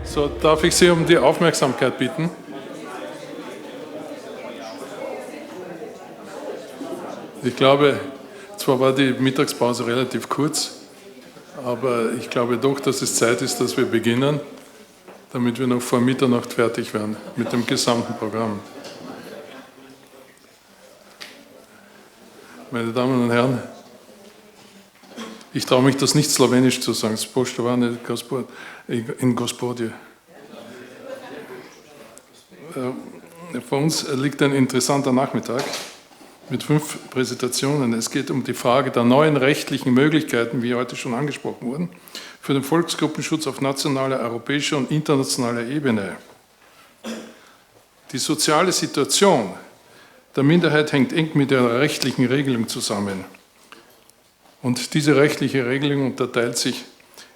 So, darf ich Sie um die Aufmerksamkeit bitten? Ich glaube, zwar war die Mittagspause relativ kurz, aber ich glaube doch, dass es Zeit ist, dass wir beginnen, damit wir noch vor Mitternacht fertig werden mit dem gesamten Programm. Meine Damen und Herren, ich traue mich das nicht slowenisch zu sagen, Spoštovane in Gospodje. Vor uns liegt ein interessanter Nachmittag mit 5 Präsentationen. Es geht um die Frage der neuen rechtlichen Möglichkeiten, wie heute schon angesprochen wurden, für den Volksgruppenschutz auf nationaler, europäischer und internationaler Ebene. Die soziale Situation der Minderheit hängt eng mit der rechtlichen Regelung zusammen. Und diese rechtliche Regelung unterteilt sich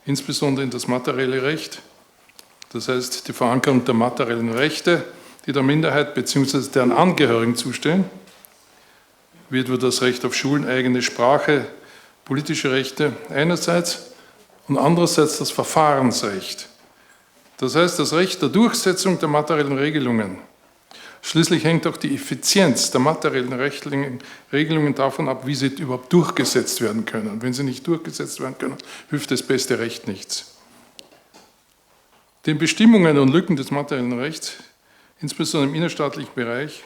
insbesondere in das materielle Recht, das heißt die Verankerung der materiellen Rechte, die der Minderheit bzw. deren Angehörigen zustehen, wie etwa das Recht auf Schulen, eigene Sprache, politische Rechte einerseits und andererseits das Verfahrensrecht. Das heißt das Recht der Durchsetzung der materiellen Regelungen. Schließlich hängt auch die Effizienz der materiellen rechtlichen Regelungen davon ab, wie sie überhaupt durchgesetzt werden können. Wenn sie nicht durchgesetzt werden können, hilft das beste Recht nichts. Den Bestimmungen und Lücken des materiellen Rechts, insbesondere im innerstaatlichen Bereich,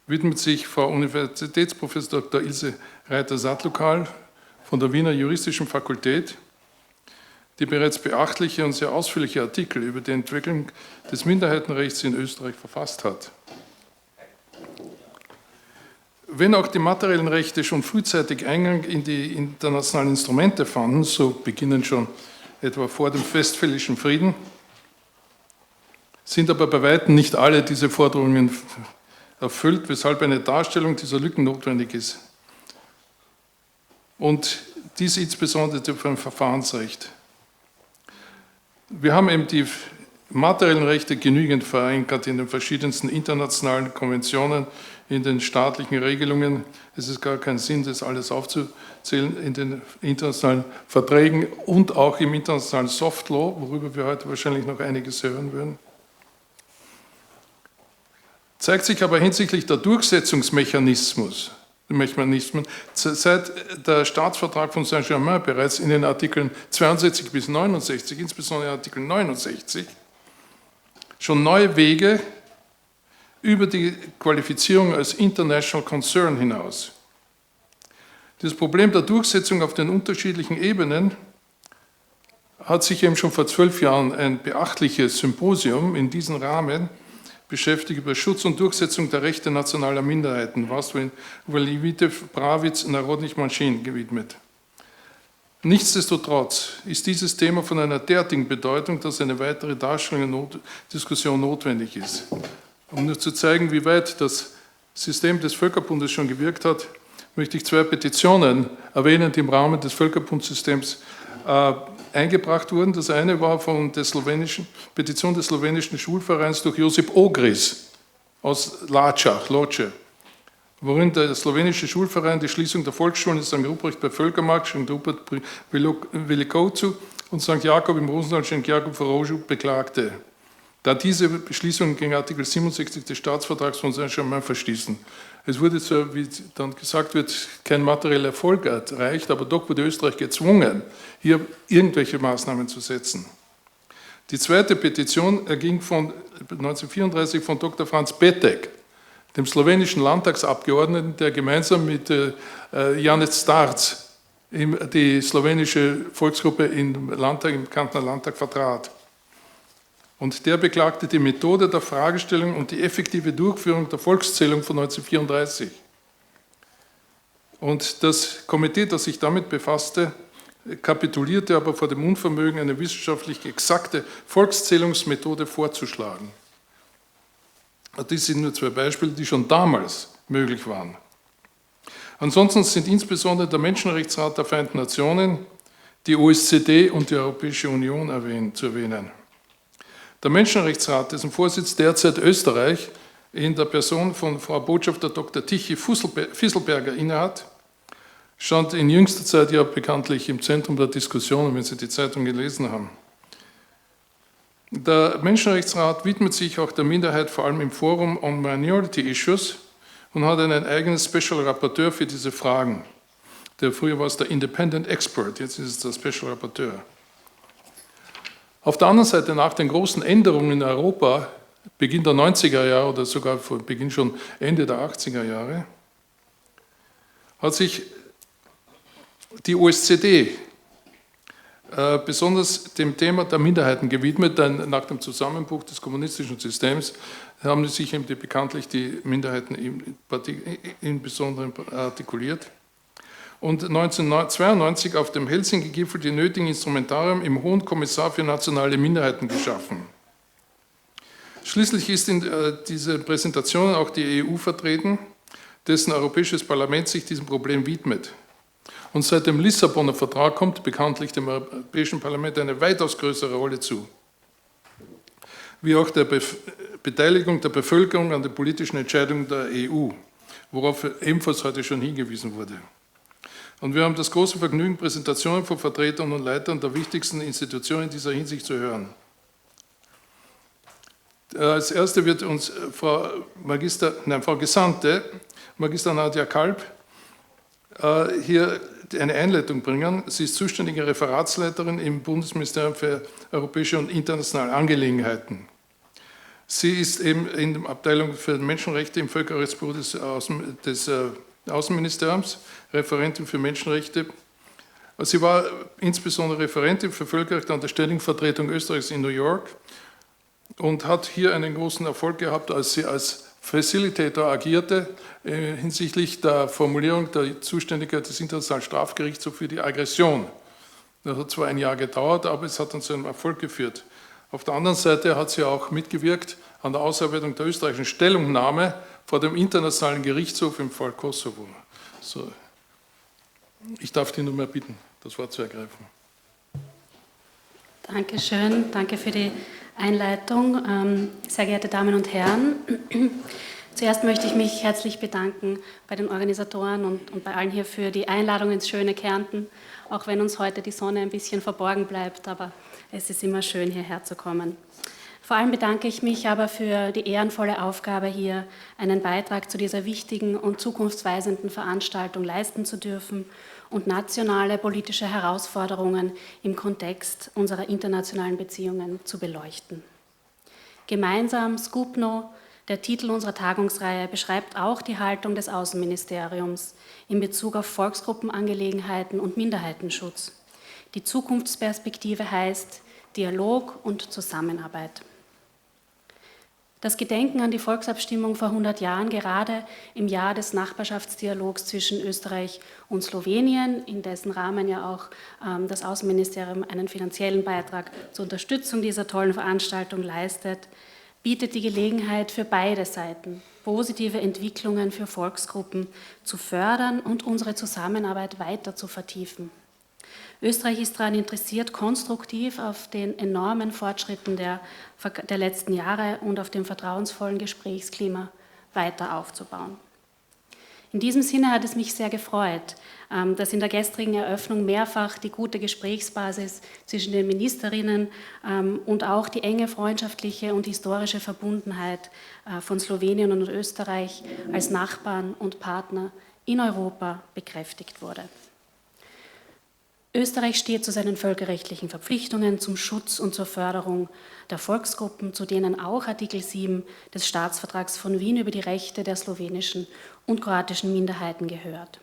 widmet sich Frau Universitätsprofessor Dr. Ilse Reiter-Sattlokal von der Wiener Juristischen Fakultät, die bereits beachtliche und sehr ausführliche Artikel über die Entwicklung des Minderheitenrechts in Österreich verfasst hat. Wenn auch die materiellen Rechte schon frühzeitig Eingang in die internationalen Instrumente fanden, so beginnen schon etwa vor dem Westfälischen Frieden, sind aber bei weitem nicht alle diese Forderungen erfüllt, weshalb eine Darstellung dieser Lücken notwendig ist. Und dies insbesondere für ein Verfahrensrecht. Wir haben eben die materiellen Rechte genügend verankert in den verschiedensten internationalen Konventionen, in den staatlichen Regelungen. Es ist gar kein Sinn, das alles aufzuzählen, in den internationalen Verträgen und auch im internationalen Soft Law, worüber wir heute wahrscheinlich noch einiges hören würden. Zeigt sich aber hinsichtlich der Durchsetzungsmechanismen seit der Staatsvertrag von Saint-Germain bereits in den Artikeln 62 bis 69, insbesondere Artikel 69, schon neue Wege über die Qualifizierung als International Concern hinaus. Das Problem der Durchsetzung auf den unterschiedlichen Ebenen hat sich eben schon vor 12 Jahren ein beachtliches Symposium in diesem Rahmen beschäftigt über Schutz und Durchsetzung der Rechte nationaler Minderheiten, Vaslivite Pravitz Narodnych Manschin gewidmet. Nichtsdestotrotz ist dieses Thema von einer derartigen Bedeutung, dass eine weitere Darstellung und Diskussion notwendig ist. Um nur zu zeigen, wie weit das System des Völkerbundes schon gewirkt hat, möchte ich 2 Petitionen erwähnen, die im Rahmen des Völkerbundsystems eingebracht wurden. Das eine war von der Petition des slowenischen Schulvereins durch Josip Ogris aus Loce, worin der slowenische Schulverein die Schließung der Volksschulen in St. Ruprecht bei Völkermarkt, St. Rupert Velikovcu und St. Jakob im Rosenthal, St. Jakob Vorozhu beklagte, da diese Beschließungen gegen Artikel 67 des Staatsvertrags von Saint-Germain verstießen. Es wurde zwar, wie dann gesagt wird, kein materieller Erfolg erreicht, aber doch wurde Österreich gezwungen, hier irgendwelche Maßnahmen zu setzen. Die zweite Petition erging von 1934 von Dr. Franz Betek, dem slowenischen Landtagsabgeordneten, der gemeinsam mit Janez Starc die slowenische Volksgruppe im Kärntner Landtag vertrat. Und der beklagte die Methode der Fragestellung und die effektive Durchführung der Volkszählung von 1934. Und das Komitee, das sich damit befasste, kapitulierte aber vor dem Unvermögen, eine wissenschaftlich exakte Volkszählungsmethode vorzuschlagen. Dies sind nur 2 Beispiele, die schon damals möglich waren. Ansonsten sind insbesondere der Menschenrechtsrat der Vereinten Nationen, die OSZE und die Europäische Union zu erwähnen. Der Menschenrechtsrat, dessen Vorsitz derzeit Österreich in der Person von Frau Botschafter Dr. Tichy Fisselberger innehat, stand in jüngster Zeit ja bekanntlich im Zentrum der Diskussion, wenn Sie die Zeitung gelesen haben. Der Menschenrechtsrat widmet sich auch der Minderheit vor allem im Forum on Minority Issues und hat einen eigenen Special Rapporteur für diese Fragen. Früher war es der Independent Expert, jetzt ist es der Special Rapporteur. Auf der anderen Seite, nach den großen Änderungen in Europa, Beginn der 90er Jahre oder sogar vor Beginn schon Ende der 80er Jahre, hat sich die OSZE besonders dem Thema der Minderheiten gewidmet, denn nach dem Zusammenbruch des kommunistischen Systems haben sich eben bekanntlich die Minderheiten im Besonderen artikuliert. Und 1992 auf dem Helsinki-Gipfel die nötigen Instrumentarien im Hohen Kommissar für nationale Minderheiten geschaffen. Schließlich ist in dieser Präsentation auch die EU vertreten, dessen Europäisches Parlament sich diesem Problem widmet. Und seit dem Lissabonner Vertrag kommt bekanntlich dem Europäischen Parlament eine weitaus größere Rolle zu, wie auch der Beteiligung der Bevölkerung an den politischen Entscheidungen der EU, worauf ebenfalls heute schon hingewiesen wurde. Und wir haben das große Vergnügen, Präsentationen von Vertretern und Leitern der wichtigsten Institutionen in dieser Hinsicht zu hören. Als Erste wird uns Frau Gesandte, Magister Nadja Kalb, hier eine Einleitung bringen. Sie ist zuständige Referatsleiterin im Bundesministerium für europäische und internationale Angelegenheiten. Sie ist eben in der Abteilung für Menschenrechte im Völkerrechtsbüro des Außenministeriums, Referentin für Menschenrechte. Sie war insbesondere Referentin für Völkerrecht an der Ständigen Vertretung Österreichs in New York und hat hier einen großen Erfolg gehabt, als sie als Facilitator agierte hinsichtlich der Formulierung der Zuständigkeit des Internationalen Strafgerichtshofs für die Aggression. Das hat zwar ein Jahr gedauert, aber es hat dann zu einem Erfolg geführt. Auf der anderen Seite hat sie auch mitgewirkt an der Ausarbeitung der österreichischen Stellungnahme vor dem Internationalen Gerichtshof im Fall Kosovo. So. Ich darf dich nur mehr bitten, das Wort zu ergreifen. Dankeschön, danke für die Einleitung. Sehr geehrte Damen und Herren, zuerst möchte ich mich herzlich bedanken bei den Organisatoren und bei allen hier für die Einladung ins schöne Kärnten, auch wenn uns heute die Sonne ein bisschen verborgen bleibt, aber es ist immer schön, hierher zu kommen. Vor allem bedanke ich mich aber für die ehrenvolle Aufgabe, hier einen Beitrag zu dieser wichtigen und zukunftsweisenden Veranstaltung leisten zu dürfen und nationale politische Herausforderungen im Kontext unserer internationalen Beziehungen zu beleuchten. Gemeinsam Skupno, der Titel unserer Tagungsreihe, beschreibt auch die Haltung des Außenministeriums in Bezug auf Volksgruppenangelegenheiten und Minderheitenschutz. Die Zukunftsperspektive heißt Dialog und Zusammenarbeit. Das Gedenken an die Volksabstimmung vor 100 Jahren, gerade im Jahr des Nachbarschaftsdialogs zwischen Österreich und Slowenien, in dessen Rahmen ja auch das Außenministerium einen finanziellen Beitrag zur Unterstützung dieser tollen Veranstaltung leistet, bietet die Gelegenheit für beide Seiten, positive Entwicklungen für Volksgruppen zu fördern und unsere Zusammenarbeit weiter zu vertiefen. Österreich ist daran interessiert, konstruktiv auf den enormen Fortschritten der letzten Jahre und auf dem vertrauensvollen Gesprächsklima weiter aufzubauen. In diesem Sinne hat es mich sehr gefreut, dass in der gestrigen Eröffnung mehrfach die gute Gesprächsbasis zwischen den Ministerinnen und auch die enge freundschaftliche und historische Verbundenheit von Slowenien und Österreich als Nachbarn und Partner in Europa bekräftigt wurde. Österreich steht zu seinen völkerrechtlichen Verpflichtungen zum Schutz und zur Förderung der Volksgruppen, zu denen auch Artikel 7 des Staatsvertrags von Wien über die Rechte der slowenischen und kroatischen Minderheiten gehört.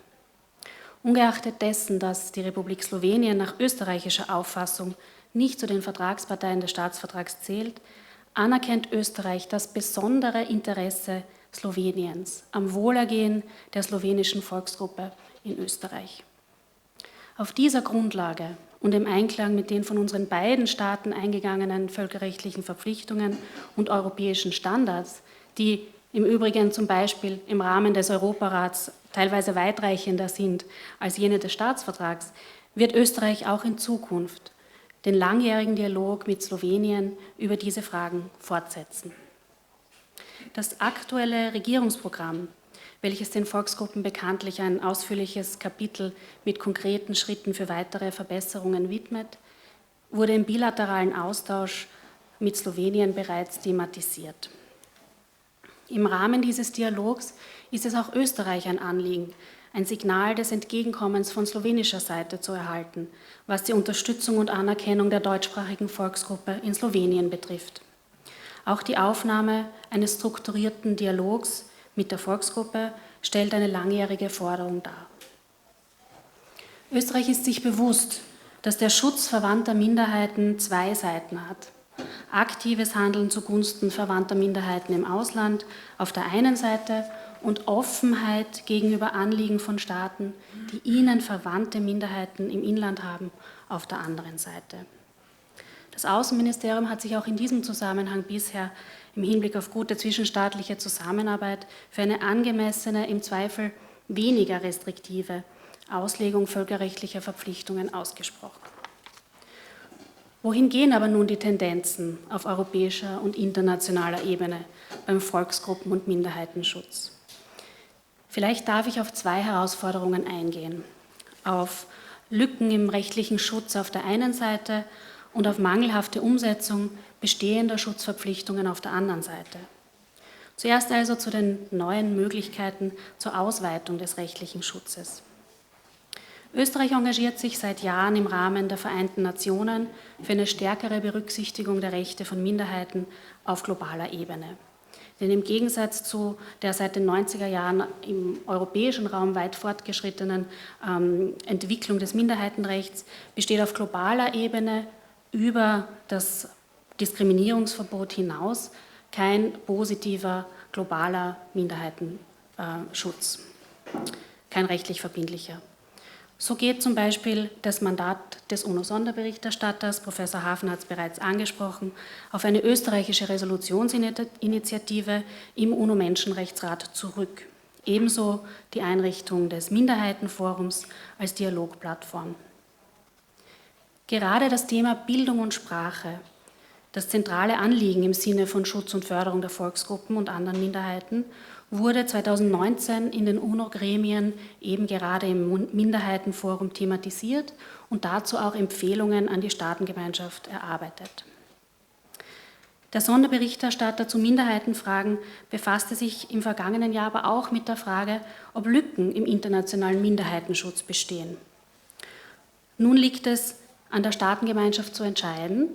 Ungeachtet dessen, dass die Republik Slowenien nach österreichischer Auffassung nicht zu den Vertragsparteien des Staatsvertrags zählt, anerkennt Österreich das besondere Interesse Sloweniens am Wohlergehen der slowenischen Volksgruppe in Österreich. Auf dieser Grundlage und im Einklang mit den von unseren beiden Staaten eingegangenen völkerrechtlichen Verpflichtungen und europäischen Standards, die im Übrigen zum Beispiel im Rahmen des Europarats teilweise weitreichender sind als jene des Staatsvertrags, wird Österreich auch in Zukunft den langjährigen Dialog mit Slowenien über diese Fragen fortsetzen. Das aktuelle Regierungsprogramm, welches den Volksgruppen bekanntlich ein ausführliches Kapitel mit konkreten Schritten für weitere Verbesserungen widmet, wurde im bilateralen Austausch mit Slowenien bereits thematisiert. Im Rahmen dieses Dialogs ist es auch Österreich ein Anliegen, ein Signal des Entgegenkommens von slowenischer Seite zu erhalten, was die Unterstützung und Anerkennung der deutschsprachigen Volksgruppe in Slowenien betrifft. Auch die Aufnahme eines strukturierten Dialogs mit der Volksgruppe stellt eine langjährige Forderung dar. Österreich ist sich bewusst, dass der Schutz verwandter Minderheiten zwei Seiten hat. Aktives Handeln zugunsten verwandter Minderheiten im Ausland auf der einen Seite und Offenheit gegenüber Anliegen von Staaten, die ihnen verwandte Minderheiten im Inland haben, auf der anderen Seite. Das Außenministerium hat sich auch in diesem Zusammenhang bisher im Hinblick auf gute zwischenstaatliche Zusammenarbeit für eine angemessene, im Zweifel weniger restriktive Auslegung völkerrechtlicher Verpflichtungen ausgesprochen. Wohin gehen aber nun die Tendenzen auf europäischer und internationaler Ebene beim Volksgruppen- und Minderheitenschutz? Vielleicht darf ich auf zwei Herausforderungen eingehen. Auf Lücken im rechtlichen Schutz auf der einen Seite und auf mangelhafte Umsetzung bestehender Schutzverpflichtungen auf der anderen Seite. Zuerst also zu den neuen Möglichkeiten zur Ausweitung des rechtlichen Schutzes. Österreich engagiert sich seit Jahren im Rahmen der Vereinten Nationen für eine stärkere Berücksichtigung der Rechte von Minderheiten auf globaler Ebene. Denn im Gegensatz zu der seit den 90er Jahren im europäischen Raum weit fortgeschrittenen Entwicklung des Minderheitenrechts besteht auf globaler Ebene über das Diskriminierungsverbot hinaus kein positiver globaler Minderheitenschutz, kein rechtlich verbindlicher. So geht zum Beispiel das Mandat des UNO-Sonderberichterstatters, Professor Hafen hat es bereits angesprochen, auf eine österreichische Resolutionsinitiative im UNO-Menschenrechtsrat zurück. Ebenso die Einrichtung des Minderheitenforums als Dialogplattform. Gerade das Thema Bildung und Sprache, das zentrale Anliegen im Sinne von Schutz und Förderung der Volksgruppen und anderen Minderheiten, wurde 2019 in den UNO-Gremien eben gerade im Minderheitenforum thematisiert und dazu auch Empfehlungen an die Staatengemeinschaft erarbeitet. Der Sonderberichterstatter zu Minderheitenfragen befasste sich im vergangenen Jahr aber auch mit der Frage, ob Lücken im internationalen Minderheitenschutz bestehen. Nun liegt es an der Staatengemeinschaft zu entscheiden,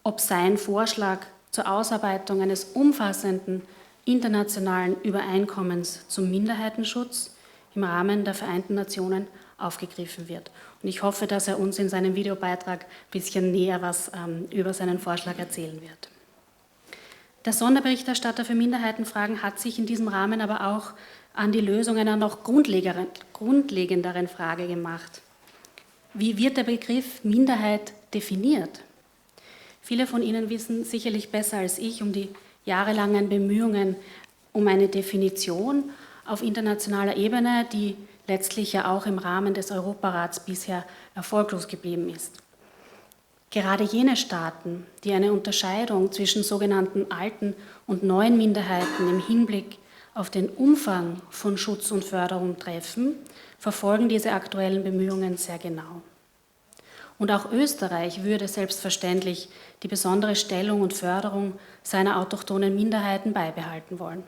ob sein Vorschlag zur Ausarbeitung eines umfassenden internationalen Übereinkommens zum Minderheitenschutz im Rahmen der Vereinten Nationen aufgegriffen wird. Und ich hoffe, dass er uns in seinem Videobeitrag ein bisschen näher was über seinen Vorschlag erzählen wird. Der Sonderberichterstatter für Minderheitenfragen hat sich in diesem Rahmen aber auch an die Lösung einer noch grundlegenderen Frage gemacht. Wie wird der Begriff Minderheit definiert? Viele von Ihnen wissen sicherlich besser als ich um die jahrelangen Bemühungen um eine Definition auf internationaler Ebene, die letztlich ja auch im Rahmen des Europarats bisher erfolglos geblieben ist. Gerade jene Staaten, die eine Unterscheidung zwischen sogenannten alten und neuen Minderheiten im Hinblick auf den Umfang von Schutz und Förderung treffen, verfolgen diese aktuellen Bemühungen sehr genau. Und auch Österreich würde selbstverständlich die besondere Stellung und Förderung seiner autochthonen Minderheiten beibehalten wollen.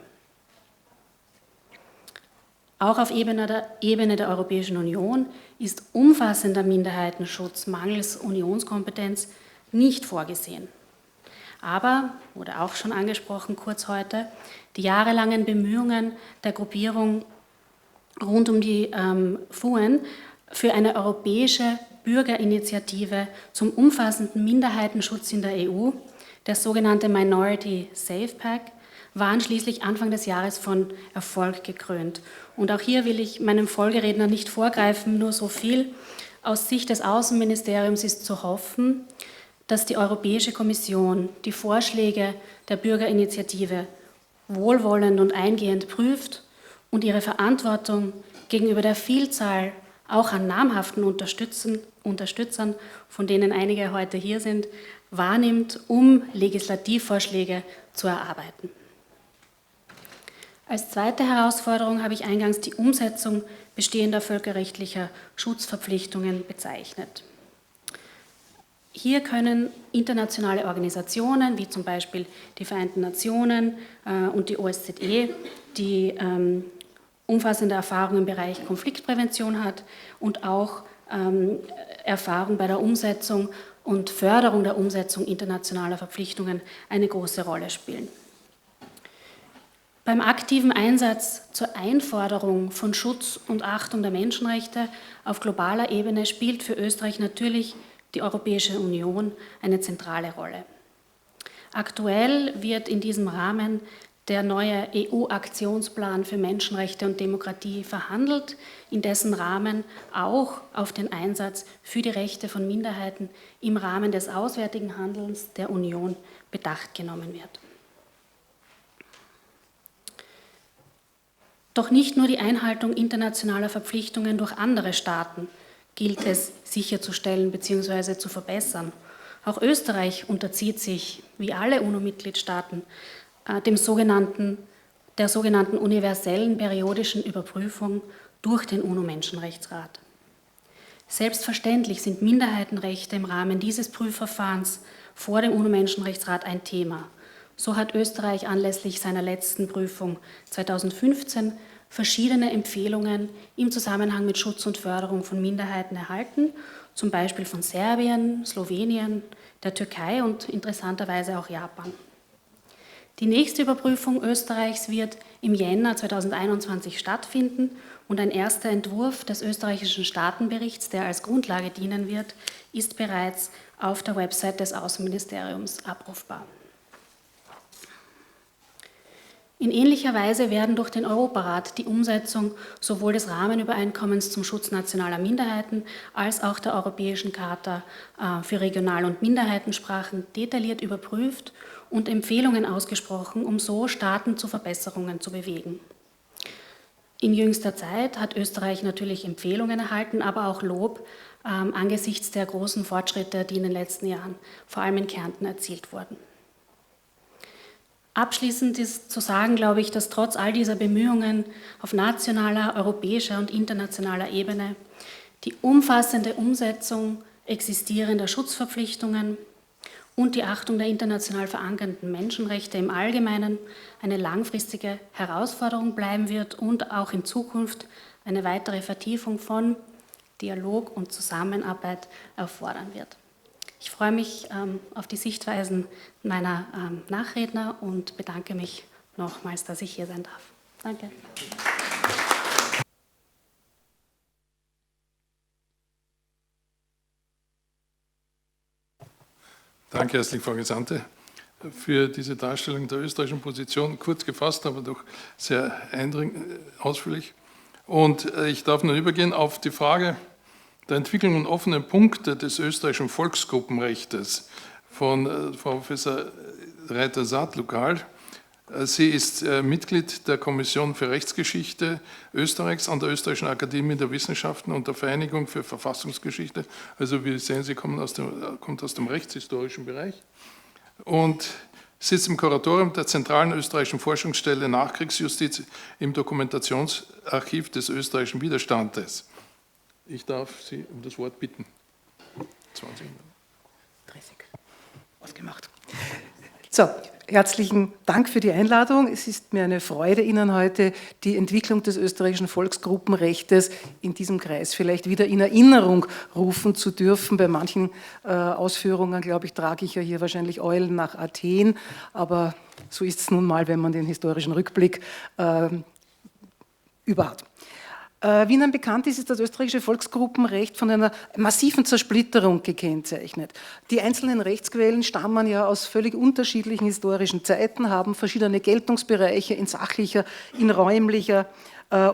Auch auf Ebene der Europäischen Union ist umfassender Minderheitenschutz mangels Unionskompetenz nicht vorgesehen. Aber, wurde auch schon angesprochen kurz heute, die jahrelangen Bemühungen der Gruppierung rund um die FUEN für eine europäische Bürgerinitiative zum umfassenden Minderheitenschutz in der EU, der sogenannte Minority Safe Pack, waren schließlich Anfang des Jahres von Erfolg gekrönt. Und auch hier will ich meinem Folgeredner nicht vorgreifen, nur so viel. Aus Sicht des Außenministeriums ist zu hoffen, dass die Europäische Kommission die Vorschläge der Bürgerinitiative wohlwollend und eingehend prüft und ihre Verantwortung gegenüber der Vielzahl auch an namhaften Unterstützern, von denen einige heute hier sind, wahrnimmt, um Legislativvorschläge zu erarbeiten. Als zweite Herausforderung habe ich eingangs die Umsetzung bestehender völkerrechtlicher Schutzverpflichtungen bezeichnet. Hier können internationale Organisationen, wie zum Beispiel die Vereinten Nationen und die OSZE, die umfassende Erfahrung im Bereich Konfliktprävention hat und auch Erfahrung bei der Umsetzung und Förderung der Umsetzung internationaler Verpflichtungen eine große Rolle spielen. Beim aktiven Einsatz zur Einforderung von Schutz und Achtung der Menschenrechte auf globaler Ebene spielt für Österreich natürlich die Europäische Union eine zentrale Rolle. Aktuell wird in diesem Rahmen der neue EU-Aktionsplan für Menschenrechte und Demokratie verhandelt, in dessen Rahmen auch auf den Einsatz für die Rechte von Minderheiten im Rahmen des auswärtigen Handelns der Union Bedacht genommen wird. Doch nicht nur die Einhaltung internationaler Verpflichtungen durch andere Staaten gilt es sicherzustellen bzw. zu verbessern. Auch Österreich unterzieht sich, wie alle UNO-Mitgliedstaaten, der sogenannten universellen periodischen Überprüfung durch den UNO-Menschenrechtsrat. Selbstverständlich sind Minderheitenrechte im Rahmen dieses Prüfverfahrens vor dem UNO-Menschenrechtsrat ein Thema. So hat Österreich anlässlich seiner letzten Prüfung 2015 verschiedene Empfehlungen im Zusammenhang mit Schutz und Förderung von Minderheiten erhalten, zum Beispiel von Serbien, Slowenien, der Türkei und interessanterweise auch Japan. Die nächste Überprüfung Österreichs wird im Jänner 2021 stattfinden und ein erster Entwurf des österreichischen Staatenberichts, der als Grundlage dienen wird, ist bereits auf der Website des Außenministeriums abrufbar. In ähnlicher Weise werden durch den Europarat die Umsetzung sowohl des Rahmenübereinkommens zum Schutz nationaler Minderheiten als auch der Europäischen Charta für Regional- und Minderheitensprachen detailliert überprüft und Empfehlungen ausgesprochen, um so Staaten zu Verbesserungen zu bewegen. In jüngster Zeit hat Österreich natürlich Empfehlungen erhalten, aber auch Lob angesichts der großen Fortschritte, die in den letzten Jahren vor allem in Kärnten erzielt wurden. Abschließend ist zu sagen, glaube ich, dass trotz all dieser Bemühungen auf nationaler, europäischer und internationaler Ebene die umfassende Umsetzung existierender Schutzverpflichtungen und die Achtung der international verankerten Menschenrechte im Allgemeinen eine langfristige Herausforderung bleiben wird und auch in Zukunft eine weitere Vertiefung von Dialog und Zusammenarbeit erfordern wird. Ich freue mich auf die Sichtweisen meiner Nachredner und bedanke mich nochmals, dass ich hier sein darf. Danke. Danke herzlich, Frau Gesandte, für diese Darstellung der österreichischen Position, kurz gefasst, aber doch sehr ausführlich. Und ich darf nun übergehen auf die Frage der Entwicklung und offenen Punkte des österreichischen Volksgruppenrechtes von Frau Professor Reiter-Sadlukal. Sie ist Mitglied der Kommission für Rechtsgeschichte Österreichs an der Österreichischen Akademie der Wissenschaften und der Vereinigung für Verfassungsgeschichte. Also wir sehen, sie kommt aus dem rechtshistorischen Bereich und sitzt im Kuratorium der Zentralen Österreichischen Forschungsstelle Nachkriegsjustiz im Dokumentationsarchiv des österreichischen Widerstandes. Ich darf Sie um das Wort bitten. 20 Minuten. 30. Ausgemacht. So, herzlichen Dank für die Einladung. Es ist mir eine Freude, Ihnen heute die Entwicklung des österreichischen Volksgruppenrechtes in diesem Kreis vielleicht wieder in Erinnerung rufen zu dürfen. Bei manchen Ausführungen, glaube ich, trage ich ja hier wahrscheinlich Eulen nach Athen, aber so ist es nun mal, wenn man den historischen Rückblick überhat. Wie Ihnen bekannt ist, ist das österreichische Volksgruppenrecht von einer massiven Zersplitterung gekennzeichnet. Die einzelnen Rechtsquellen stammen ja aus völlig unterschiedlichen historischen Zeiten, haben verschiedene Geltungsbereiche in sachlicher, in räumlicher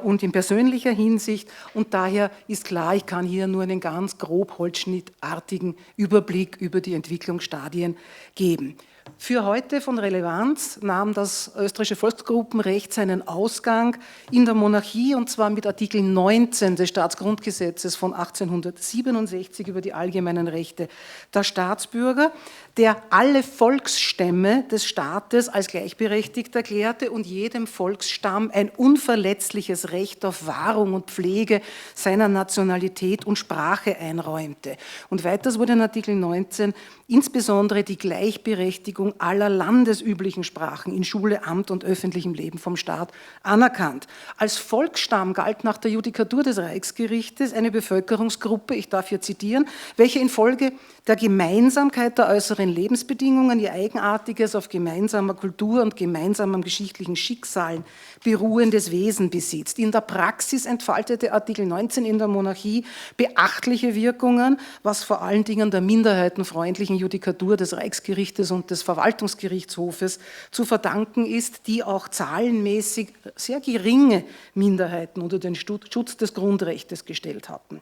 und in persönlicher Hinsicht und daher ist klar, ich kann hier nur einen ganz grob holzschnittartigen Überblick über die Entwicklungsstadien geben. Für heute von Relevanz nahm das österreichische Volksgruppenrecht seinen Ausgang in der Monarchie, und zwar mit Artikel 19 des Staatsgrundgesetzes von 1867 über die allgemeinen Rechte der Staatsbürger, der alle Volksstämme des Staates als gleichberechtigt erklärte und jedem Volksstamm ein unverletzliches Recht auf Wahrung und Pflege seiner Nationalität und Sprache einräumte. Und weiters wurde in Artikel 19 insbesondere die Gleichberechtigung aller landesüblichen Sprachen in Schule, Amt und öffentlichem Leben vom Staat anerkannt. Als Volksstamm galt nach der Judikatur des Reichsgerichtes eine Bevölkerungsgruppe, ich darf hier zitieren, welche infolge der Gemeinsamkeit der äußeren Lebensbedingungen ihr eigenartiges, auf gemeinsamer Kultur und gemeinsamen geschichtlichen Schicksalen beruhendes Wesen besitzt. In der Praxis entfaltete Artikel 19 in der Monarchie beachtliche Wirkungen, was vor allen Dingen der minderheitenfreundlichen Judikatur des Reichsgerichtes und des Verwaltungsgerichtshofes zu verdanken ist, die auch zahlenmäßig sehr geringe Minderheiten unter den Schutz des Grundrechts gestellt hatten.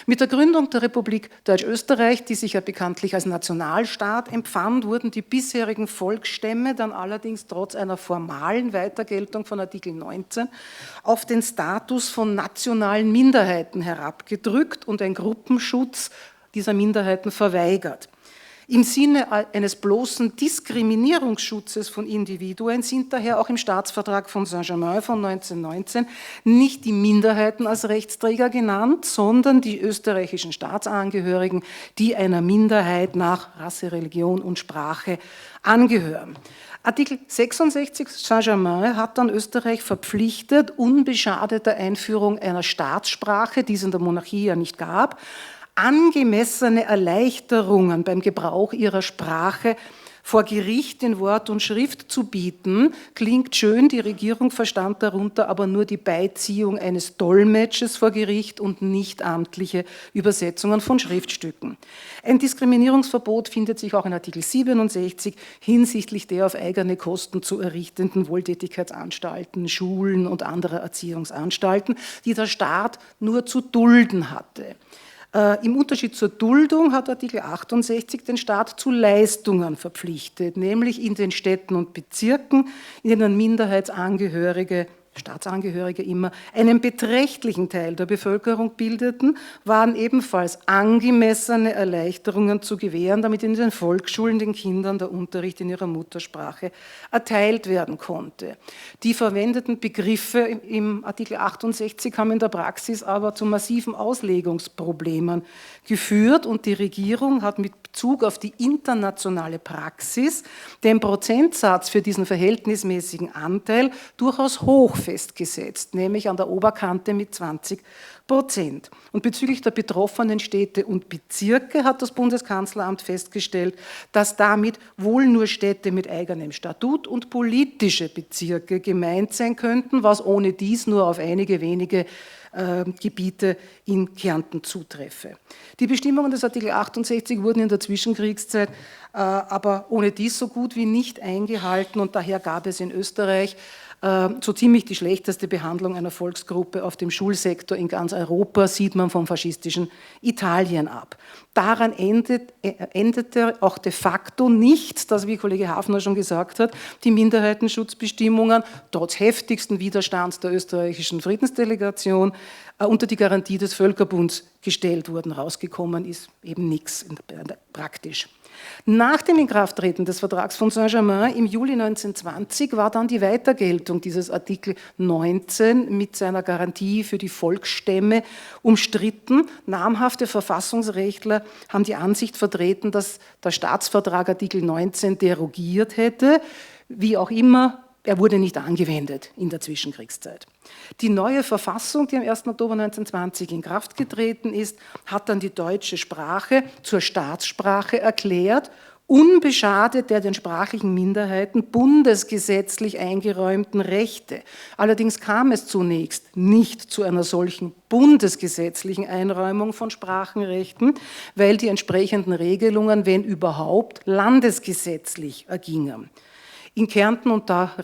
Mit der Gründung der Republik Deutsch-Österreich, die sich ja bekanntlich als Nationalstaat empfand, wurden die bisherigen Volksstämme dann allerdings trotz einer formalen Weitergeltung von Artikel 19 auf den Status von nationalen Minderheiten herabgedrückt und ein Gruppenschutz dieser Minderheiten verweigert. Im Sinne eines bloßen Diskriminierungsschutzes von Individuen sind daher auch im Staatsvertrag von Saint-Germain von 1919 nicht die Minderheiten als Rechtsträger genannt, sondern die österreichischen Staatsangehörigen, die einer Minderheit nach Rasse, Religion und Sprache angehören. Artikel 66 Saint-Germain hat dann Österreich verpflichtet, unbeschadet der Einführung einer Staatssprache, die es in der Monarchie ja nicht gab, angemessene Erleichterungen beim Gebrauch ihrer Sprache vor Gericht in Wort und Schrift zu bieten. Klingt schön, die Regierung verstand darunter aber nur die Beiziehung eines Dolmetsches vor Gericht und nicht amtliche Übersetzungen von Schriftstücken. Ein Diskriminierungsverbot findet sich auch in Artikel 67 hinsichtlich der auf eigene Kosten zu errichtenden Wohltätigkeitsanstalten, Schulen und anderer Erziehungsanstalten, die der Staat nur zu dulden hatte. Im Unterschied zur Duldung hat Artikel 68 den Staat zu Leistungen verpflichtet, nämlich in den Städten und Bezirken, in denen Minderheitsangehörige, Staatsangehörige immer, einen beträchtlichen Teil der Bevölkerung bildeten, waren ebenfalls angemessene Erleichterungen zu gewähren, damit in den Volksschulen den Kindern der Unterricht in ihrer Muttersprache erteilt werden konnte. Die verwendeten Begriffe im Artikel 68 haben in der Praxis aber zu massiven Auslegungsproblemen geführt und die Regierung hat mit Bezug auf die internationale Praxis den Prozentsatz für diesen verhältnismäßigen Anteil durchaus hoch festgesetzt, nämlich an der Oberkante mit 20%. Und bezüglich der betroffenen Städte und Bezirke hat das Bundeskanzleramt festgestellt, dass damit wohl nur Städte mit eigenem Statut und politische Bezirke gemeint sein könnten, was ohne dies nur auf einige wenige Gebiete in Kärnten zutreffe. Die Bestimmungen des Artikel 68 wurden in der Zwischenkriegszeit aber ohne dies so gut wie nicht eingehalten und daher gab es in Österreich so ziemlich die schlechteste Behandlung einer Volksgruppe auf dem Schulsektor in ganz Europa, sieht man vom faschistischen Italien ab. Daran endete auch de facto nichts, dass, wie Kollege Hafner schon gesagt hat, die Minderheitenschutzbestimmungen trotz heftigsten Widerstands der österreichischen Friedensdelegation unter die Garantie des Völkerbunds gestellt wurden. Rausgekommen ist eben nichts praktisch. Nach dem Inkrafttreten des Vertrags von Saint-Germain im Juli 1920 war dann die Weitergeltung dieses Artikel 19 mit seiner Garantie für die Volksstämme umstritten. Namhafte Verfassungsrechtler haben die Ansicht vertreten, dass der Staatsvertrag Artikel 19 derogiert hätte. Wie auch immer, er wurde nicht angewendet in der Zwischenkriegszeit. Die neue Verfassung, die am 1. Oktober 1920 in Kraft getreten ist, hat dann die deutsche Sprache zur Staatssprache erklärt, unbeschadet der den sprachlichen Minderheiten bundesgesetzlich eingeräumten Rechte. Allerdings kam es zunächst nicht zu einer solchen bundesgesetzlichen Einräumung von Sprachenrechten, weil die entsprechenden Regelungen, wenn überhaupt, landesgesetzlich ergingen. In Kärnten, und da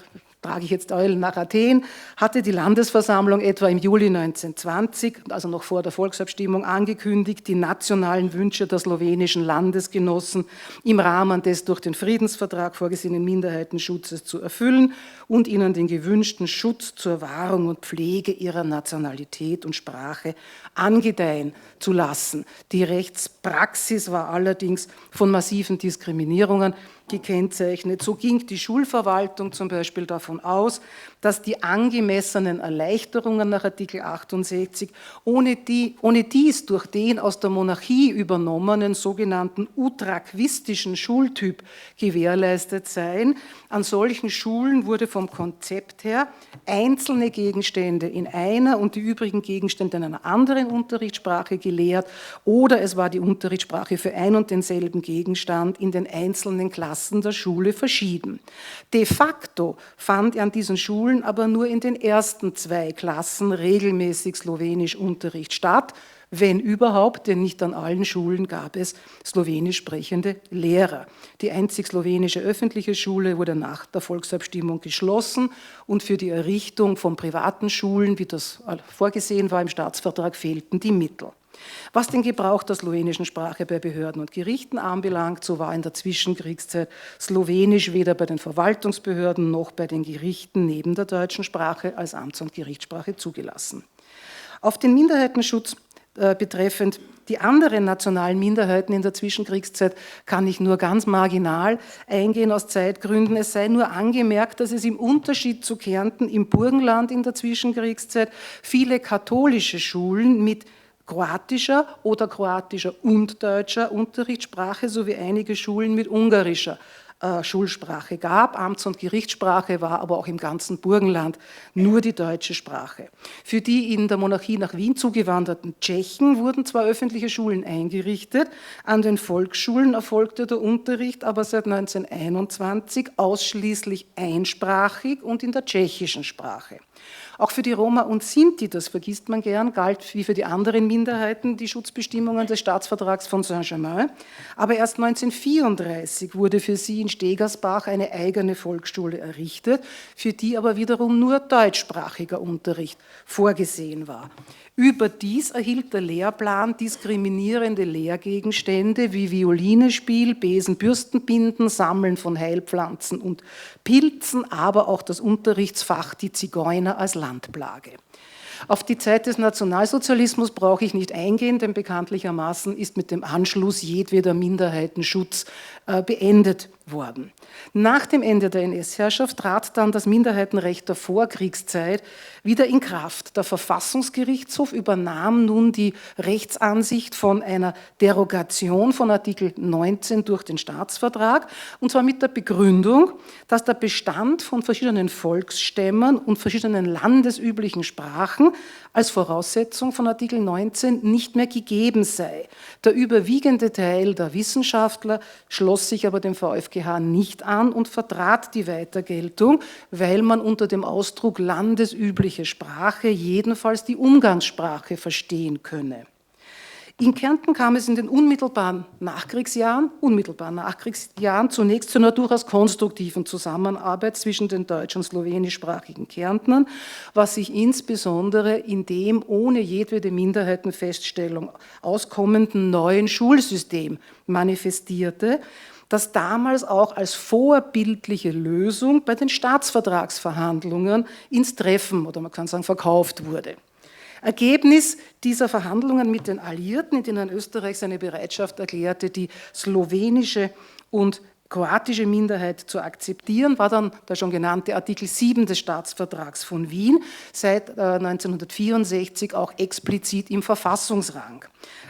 trage ich jetzt Eulen nach Athen, hatte die Landesversammlung etwa im Juli 1920, also noch vor der Volksabstimmung, angekündigt, die nationalen Wünsche der slowenischen Landesgenossen im Rahmen des durch den Friedensvertrag vorgesehenen Minderheitenschutzes zu erfüllen und ihnen den gewünschten Schutz zur Wahrung und Pflege ihrer Nationalität und Sprache angedeihen zu lassen. Die Rechtspraxis war allerdings von massiven Diskriminierungen gekennzeichnet. So ging die Schulverwaltung zum Beispiel davon aus, dass die angemessenen Erleichterungen nach Artikel 68 ohne dies durch den aus der Monarchie übernommenen sogenannten utraquistischen Schultyp gewährleistet seien. An solchen Schulen wurde vom Konzept her einzelne Gegenstände in einer und die übrigen Gegenstände in einer anderen Unterrichtssprache gelehrt oder es war die Unterrichtssprache für ein und denselben Gegenstand in den einzelnen Klassen der Schule verschieden. De facto fand an diesen Schulen aber nur in den ersten 2 Klassen regelmäßig Slowenischunterricht statt, wenn überhaupt, denn nicht an allen Schulen gab es slowenisch sprechende Lehrer. Die einzig slowenische öffentliche Schule wurde nach der Volksabstimmung geschlossen und für die Errichtung von privaten Schulen, wie das vorgesehen war im Staatsvertrag, fehlten die Mittel. Was den Gebrauch der slowenischen Sprache bei Behörden und Gerichten anbelangt, so war in der Zwischenkriegszeit Slowenisch weder bei den Verwaltungsbehörden noch bei den Gerichten neben der deutschen Sprache als Amts- und Gerichtssprache zugelassen. Auf den Minderheitenschutz betreffend die anderen nationalen Minderheiten in der Zwischenkriegszeit kann ich nur ganz marginal eingehen aus Zeitgründen. Es sei nur angemerkt, dass es im Unterschied zu Kärnten im Burgenland in der Zwischenkriegszeit viele katholische Schulen mit kroatischer oder kroatischer und deutscher Unterrichtssprache sowie einige Schulen mit ungarischer Schulsprache gab. Amts- und Gerichtssprache war aber auch im ganzen Burgenland nur die deutsche Sprache. Für die in der Monarchie nach Wien zugewanderten Tschechen wurden zwar öffentliche Schulen eingerichtet, an den Volksschulen erfolgte der Unterricht aber seit 1921 ausschließlich einsprachig und in der tschechischen Sprache. Auch für die Roma und Sinti, das vergisst man gern, galt wie für die anderen Minderheiten die Schutzbestimmungen des Staatsvertrags von Saint-Germain. Aber erst 1934 wurde für sie in Stegersbach eine eigene Volksschule errichtet, für die aber wiederum nur deutschsprachiger Unterricht vorgesehen war. Überdies erhielt der Lehrplan diskriminierende Lehrgegenstände wie Violinespiel, Besen-Bürstenbinden, Sammeln von Heilpflanzen und Pilzen, aber auch das Unterrichtsfach die Zigeuner als Landplage. Auf die Zeit des Nationalsozialismus brauche ich nicht eingehen, denn bekanntlichermaßen ist mit dem Anschluss jedweder Minderheitenschutz beendet worden. Nach dem Ende der NS-Herrschaft trat dann das Minderheitenrecht der Vorkriegszeit wieder in Kraft. Der Verfassungsgerichtshof übernahm nun die Rechtsansicht von einer Derogation von Artikel 19 durch den Staatsvertrag, und zwar mit der Begründung, dass der Bestand von verschiedenen Volksstämmen und verschiedenen landesüblichen Sprachen als Voraussetzung von Artikel 19 nicht mehr gegeben sei. Der überwiegende Teil der Wissenschaftler schloss sich aber dem VfGH nicht an und vertrat die Weitergeltung, weil man unter dem Ausdruck landesübliche Sprache jedenfalls die Umgangssprache verstehen könne. In Kärnten kam es in den unmittelbaren Nachkriegsjahren zunächst zu einer durchaus konstruktiven Zusammenarbeit zwischen den deutsch- und slowenischsprachigen Kärntnern, was sich insbesondere in dem ohne jedwede Minderheitenfeststellung auskommenden neuen Schulsystem manifestierte, das damals auch als vorbildliche Lösung bei den Staatsvertragsverhandlungen ins Treffen, oder man kann sagen, verkauft wurde. Ergebnis dieser Verhandlungen mit den Alliierten, in denen Österreich seine Bereitschaft erklärte, die slowenische und kroatische Minderheit zu akzeptieren, war dann der schon genannte Artikel 7 des Staatsvertrags von Wien, seit 1964 auch explizit im Verfassungsrang.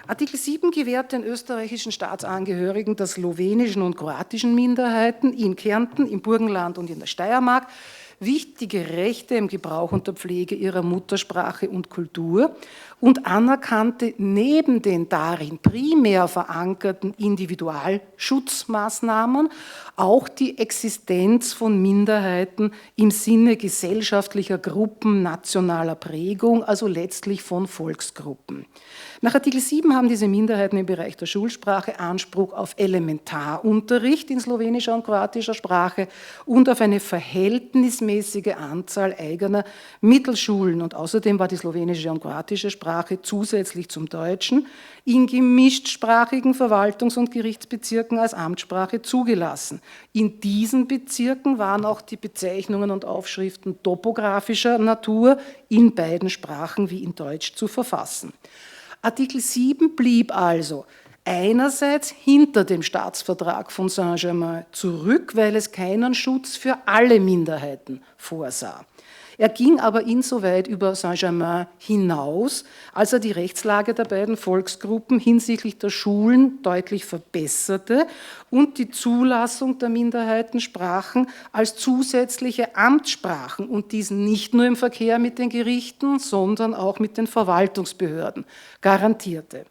Artikel 7 gewährt den österreichischen Staatsangehörigen der slowenischen und kroatischen Minderheiten in Kärnten, im Burgenland und in der Steiermark wichtige Rechte im Gebrauch und der Pflege ihrer Muttersprache und Kultur und anerkannte neben den darin primär verankerten Individualschutzmaßnahmen auch die Existenz von Minderheiten im Sinne gesellschaftlicher Gruppen nationaler Prägung, also letztlich von Volksgruppen. Nach Artikel 7 haben diese Minderheiten im Bereich der Schulsprache Anspruch auf Elementarunterricht in slowenischer und kroatischer Sprache und auf eine verhältnismäßige verhältnismäßige Anzahl eigener Mittelschulen und außerdem war die slowenische und kroatische Sprache zusätzlich zum Deutschen in gemischtsprachigen Verwaltungs- und Gerichtsbezirken als Amtssprache zugelassen. In diesen Bezirken waren auch die Bezeichnungen und Aufschriften topografischer Natur in beiden Sprachen wie in Deutsch zu verfassen. Artikel 7 blieb also einerseits hinter dem Staatsvertrag von Saint-Germain zurück, weil es keinen Schutz für alle Minderheiten vorsah. Er ging aber insoweit über Saint-Germain hinaus, als er die Rechtslage der beiden Volksgruppen hinsichtlich der Schulen deutlich verbesserte und die Zulassung der Minderheitensprachen als zusätzliche Amtssprachen und dies nicht nur im Verkehr mit den Gerichten, sondern auch mit den Verwaltungsbehörden garantierte.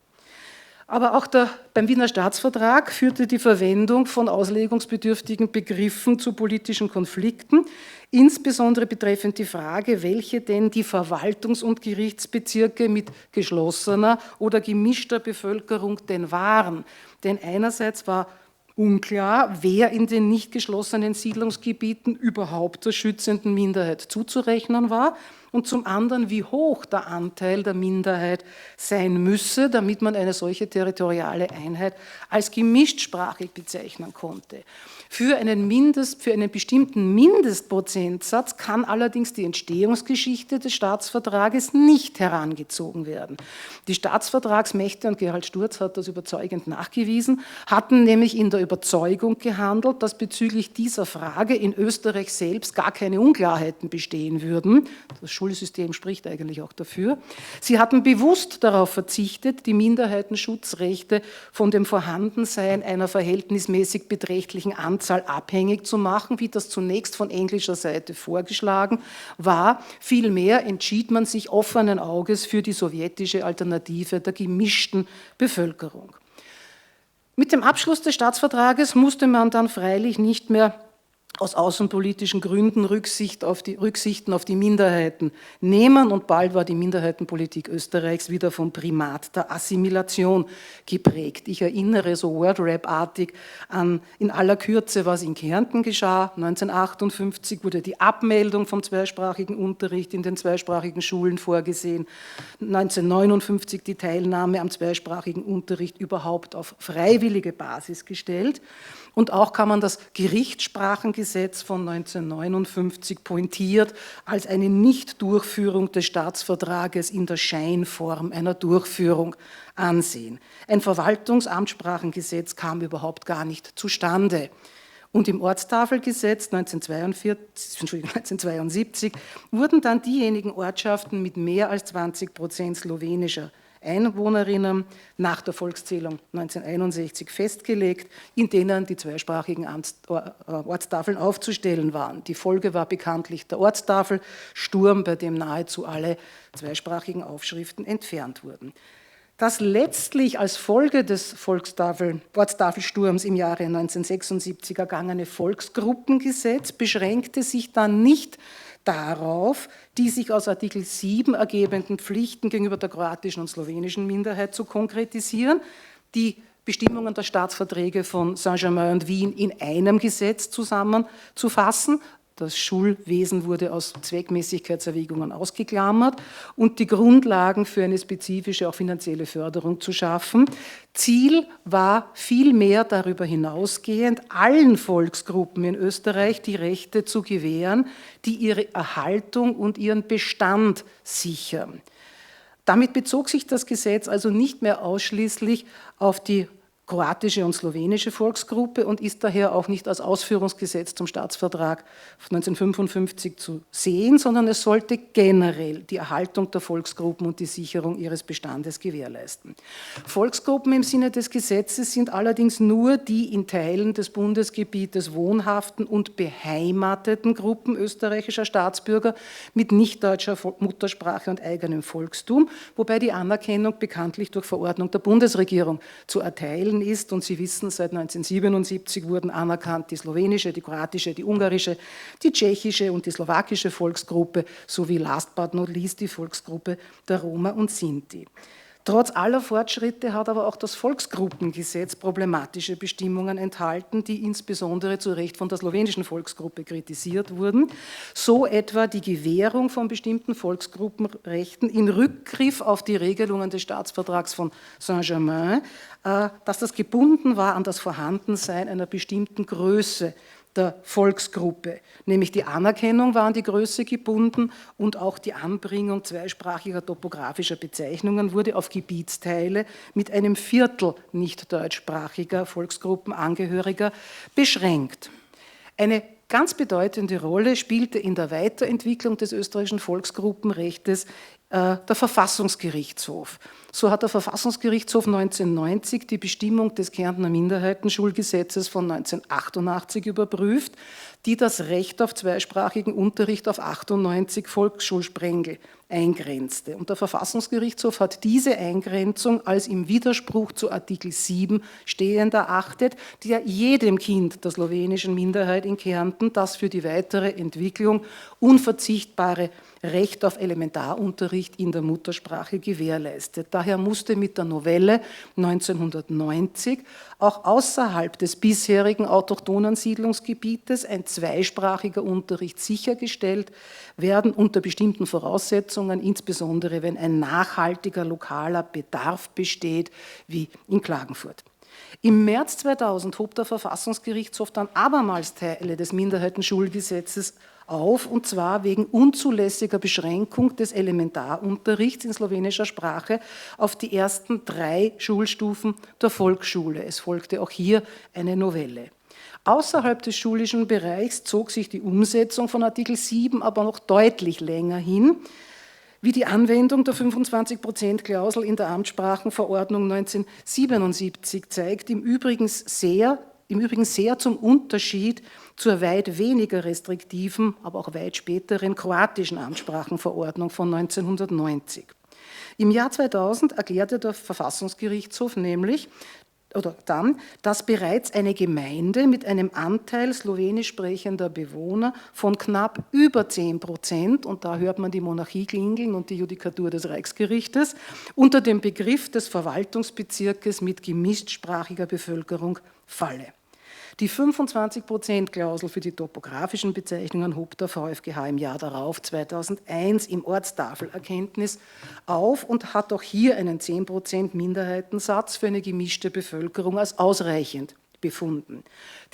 Aber auch beim Wiener Staatsvertrag führte die Verwendung von auslegungsbedürftigen Begriffen zu politischen Konflikten, insbesondere betreffend die Frage, welche denn die Verwaltungs- und Gerichtsbezirke mit geschlossener oder gemischter Bevölkerung denn waren. Denn einerseits war unklar, wer in den nicht geschlossenen Siedlungsgebieten überhaupt der schützenden Minderheit zuzurechnen war und zum anderen, wie hoch der Anteil der Minderheit sein müsse, damit man eine solche territoriale Einheit als gemischtsprachig bezeichnen konnte. Für einen bestimmten Mindestprozentsatz kann allerdings die Entstehungsgeschichte des Staatsvertrages nicht herangezogen werden. Die Staatsvertragsmächte, und Gerhard Sturz hat das überzeugend nachgewiesen, hatten nämlich in der Überzeugung gehandelt, dass bezüglich dieser Frage in Österreich selbst gar keine Unklarheiten bestehen würden. Das Schulsystem spricht eigentlich auch dafür. Sie hatten bewusst darauf verzichtet, die Minderheitenschutzrechte von dem Vorhandensein einer verhältnismäßig beträchtlichen Anzahl abhängig zu machen, wie das zunächst von englischer Seite vorgeschlagen war. Vielmehr entschied man sich offenen Auges für die sowjetische Alternative der gemischten Bevölkerung. Mit dem Abschluss des Staatsvertrages musste man dann freilich nicht mehr aus außenpolitischen Gründen Rücksichten auf die Minderheiten nehmen und bald war die Minderheitenpolitik Österreichs wieder vom Primat der Assimilation geprägt. Ich erinnere so Word-Rap-artig an in aller Kürze, was in Kärnten geschah. 1958 wurde die Abmeldung vom zweisprachigen Unterricht in den zweisprachigen Schulen vorgesehen. 1959 die Teilnahme am zweisprachigen Unterricht überhaupt auf freiwillige Basis gestellt. Und auch kann man das Gerichtssprachengesetz von 1959 pointiert als eine Nichtdurchführung des Staatsvertrages in der Scheinform einer Durchführung ansehen. Ein Verwaltungsamtssprachengesetz kam überhaupt gar nicht zustande. Und im Ortstafelgesetz 1972 wurden dann diejenigen Ortschaften mit mehr als 20% slowenischer Einwohnerinnen nach der Volkszählung 1961 festgelegt, in denen die zweisprachigen Ortstafeln aufzustellen waren. Die Folge war bekanntlich der Ortstafelsturm, bei dem nahezu alle zweisprachigen Aufschriften entfernt wurden. Das letztlich als Folge des Ortstafelsturms im Jahre 1976 ergangene Volksgruppengesetz beschränkte sich dann nicht darauf, die sich aus Artikel 7 ergebenden Pflichten gegenüber der kroatischen und slowenischen Minderheit zu konkretisieren, die Bestimmungen der Staatsverträge von Saint-Germain und Wien in einem Gesetz zusammenzufassen. Das Schulwesen wurde aus Zweckmäßigkeitserwägungen ausgeklammert und die Grundlagen für eine spezifische, auch finanzielle Förderung zu schaffen. Ziel war vielmehr darüber hinausgehend, allen Volksgruppen in Österreich die Rechte zu gewähren, die ihre Erhaltung und ihren Bestand sichern. Damit bezog sich das Gesetz also nicht mehr ausschließlich auf die kroatische und slowenische Volksgruppe und ist daher auch nicht als Ausführungsgesetz zum Staatsvertrag 1955 zu sehen, sondern es sollte generell die Erhaltung der Volksgruppen und die Sicherung ihres Bestandes gewährleisten. Volksgruppen im Sinne des Gesetzes sind allerdings nur die in Teilen des Bundesgebietes wohnhaften und beheimateten Gruppen österreichischer Staatsbürger mit nicht-deutscher Muttersprache und eigenem Volkstum, wobei die Anerkennung bekanntlich durch Verordnung der Bundesregierung zu erteilen ist. Und Sie wissen, seit 1977 wurden anerkannt die slowenische, die kroatische, die ungarische, die tschechische und die slowakische Volksgruppe sowie last but not least die Volksgruppe der Roma und Sinti. Trotz aller Fortschritte hat aber auch das Volksgruppengesetz problematische Bestimmungen enthalten, die insbesondere zu Recht von der slowenischen Volksgruppe kritisiert wurden. So etwa die Gewährung von bestimmten Volksgruppenrechten in Rückgriff auf die Regelungen des Staatsvertrags von Saint-Germain, dass das gebunden war an das Vorhandensein einer bestimmten Größe der Volksgruppe, nämlich die Anerkennung war an die Größe gebunden und auch die Anbringung zweisprachiger topografischer Bezeichnungen wurde auf Gebietsteile mit einem Viertel nicht deutschsprachiger Volksgruppenangehöriger beschränkt. Eine ganz bedeutende Rolle spielte in der Weiterentwicklung des österreichischen Volksgruppenrechtes der Verfassungsgerichtshof. So hat der Verfassungsgerichtshof 1990 die Bestimmung des Kärntner Minderheitenschulgesetzes von 1988 überprüft, die das Recht auf zweisprachigen Unterricht auf 98 Volksschulsprengel eingrenzte. Und der Verfassungsgerichtshof hat diese Eingrenzung als im Widerspruch zu Artikel 7 stehend erachtet, der jedem Kind der slowenischen Minderheit in Kärnten das für die weitere Entwicklung unverzichtbare Recht auf Elementarunterricht in der Muttersprache gewährleistet. Daher musste mit der Novelle 1990 auch außerhalb des bisherigen autochthonen Siedlungsgebietes ein zweisprachiger Unterricht sichergestellt werden unter bestimmten Voraussetzungen, insbesondere wenn ein nachhaltiger lokaler Bedarf besteht, wie in Klagenfurt. Im März 2000 hob der Verfassungsgerichtshof dann abermals Teile des Minderheitenschulgesetzes auf, und zwar wegen unzulässiger Beschränkung des Elementarunterrichts in slowenischer Sprache auf die ersten 3 Schulstufen der Volksschule. Es folgte auch hier eine Novelle. Außerhalb des schulischen Bereichs zog sich die Umsetzung von Artikel 7 aber noch deutlich länger hin, wie die Anwendung der 25%-Klausel in der Amtssprachenverordnung 1977 zeigt, im Übrigen sehr zum Unterschied zur weit weniger restriktiven, aber auch weit späteren kroatischen Amtssprachenverordnung von 1990. Im Jahr 2000 erklärte der Verfassungsgerichtshof nämlich, dass bereits eine Gemeinde mit einem Anteil slowenisch sprechender Bewohner von knapp über 10%, und da hört man die Monarchie klingeln und die Judikatur des Reichsgerichtes, unter dem Begriff des Verwaltungsbezirkes mit gemischtsprachiger Bevölkerung falle. Die 25%-Klausel für die topografischen Bezeichnungen hob der VfGH im Jahr darauf, 2001, im Ortstafelerkenntnis auf und hat auch hier einen 10% Minderheitensatz für eine gemischte Bevölkerung als ausreichend befunden.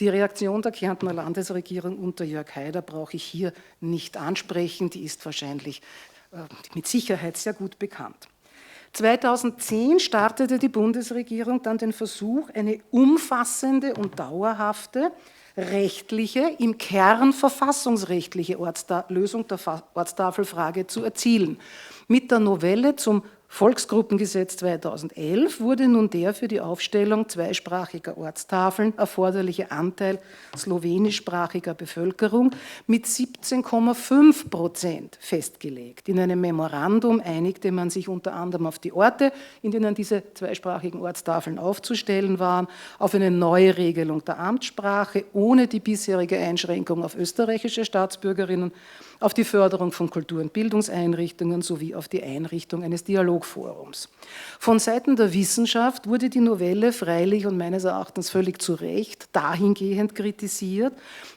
Die Reaktion der Kärntner Landesregierung unter Jörg Haider brauche ich hier nicht ansprechen, die ist wahrscheinlich mit Sicherheit sehr gut bekannt. 2010 startete die Bundesregierung dann den Versuch, eine umfassende und dauerhafte rechtliche, im Kern verfassungsrechtliche Lösung der Ortstafelfrage zu erzielen. Mit der Novelle zum Volksgruppengesetz 2011 wurde nun der für die Aufstellung zweisprachiger Ortstafeln erforderliche Anteil slowenischsprachiger Bevölkerung mit 17,5% festgelegt. In einem Memorandum einigte man sich unter anderem auf die Orte, in denen diese zweisprachigen Ortstafeln aufzustellen waren, auf eine neue Regelung der Amtssprache ohne die bisherige Einschränkung auf österreichische Staatsbürgerinnen, auf die Förderung von Kultur- und Bildungseinrichtungen sowie auf die Einrichtung eines Dialogforums. Von Seiten der Wissenschaft wurde die Novelle freilich und meines Erachtens völlig zu Recht dahingehend kritisiert,